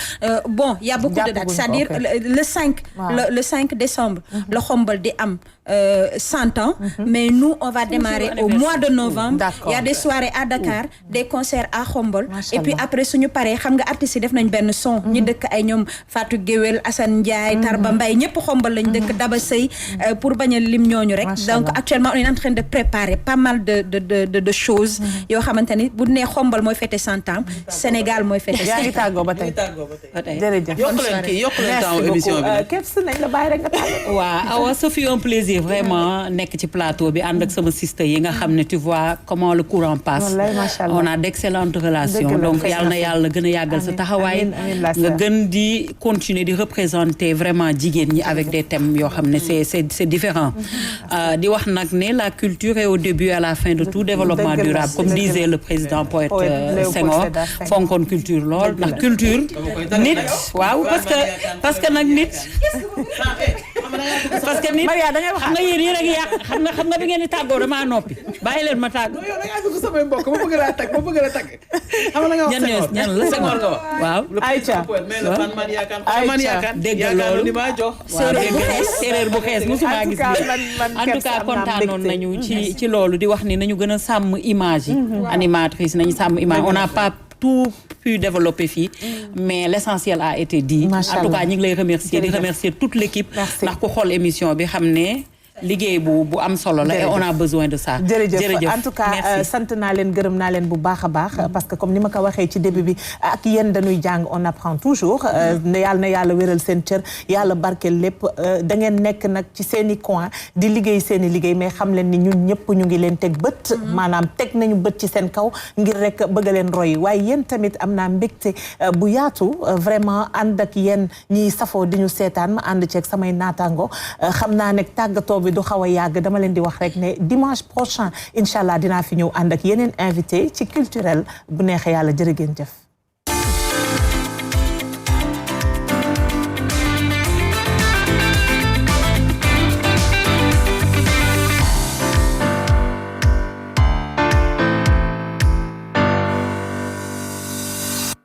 bon il y a beaucoup de dates c'est-à-dire le 5 décembre le Khombole di am 100 ans mais nous on va démarrer au mois de novembre il y a des soirées à Dakar des concerts à Khombole et puis après suñu paree xam nga artistes yi def nañ benn son ñi dëkk ay ñoom Fatou Guewel Assane Ndiaye Tarba Mbaye ñëpp Khombole lañ dëkk Daba Sey pour bañ a lim ñooñu rek donc actuellement on est en train de préparer pas mal de choses yoo xamante ni bu nee Khombole mooy fêter 100 ans Sénégal mooy fêter yaa ngi tàggoo ba tey jërëjëf yokk leen temps émission bi Kebs nañ la bàyyi rek nga tàggoo waaw Awa ça fait un plaisir vraiment nekk ci plateau bi ànd ak sama sister yi nga xam ne tu vois comment le courant passe on a d'excellentes relations donc yàlla na yàlla gën a yàggal sa taxawaay nga gën di continuer di représenter vraiment jigéen ñi avec des thèmes yoo xam ne c'est différent di wax nag ne la culture est au début et à la fin de tout développement durable comme disait le président poète Senghor fonkoon culture lool ndax culture nit waaw parce que nag nit parce que nit Maria da ngay wax xam nga yéen rek yàq xam nga bi ngeen di tàggoo damaa noppi bàyyi leen ma tàggoo. yow da ngaa dugg samay mbokk ma bëgg laa tagg xam nga nga wax ñan la Senghor nga wax waaw. Aïcha man yaakaar dégg loolu ni maa jox séeréer bu xees musuma gis en tout cas kontaanoon nañu ci loolu di wax ni nañu gën a sàmm image yi animatrice nañu sàmm image on n'a pas tout pu développer fii mais l'essentiel a été dit en tout cas ñu ngi lay remercier di remercier toute l'équipe ndax ku xool émission bi xam ne liggéey bu am solo la et on a besoin de ça. jërëjëf en tout cas sant naa leen gërëm naa leen bu baax a baax parce que comme ni ma ko waxee ci début bi ak yéen dañuy jàng on apprend toujours yàlla na yàlla wéral seen cër yàlla barkeel lépp da ngeen nekk nag ci seen i coin di liggéey seen i liggéey mais xam leen ni ñun ñëpp ñu ngi leen teg bët maanaam teg nañu bët ci seen kaw ngir rek bëgg leen roy waaye yéen tamit am naa mbégte bu yaatu vraiment ànd ak yéen ñiy safoo di ñu seetaan ma ànd ceeg samay naataango xam naa ne tàggatoo du xaw a yàgg dama leen di wax rek ne dimanche prochain incha allah dinaa fi ñëw ànd ak yeneen invité ci culturel bu neexee yàlla jërë ngeen jëf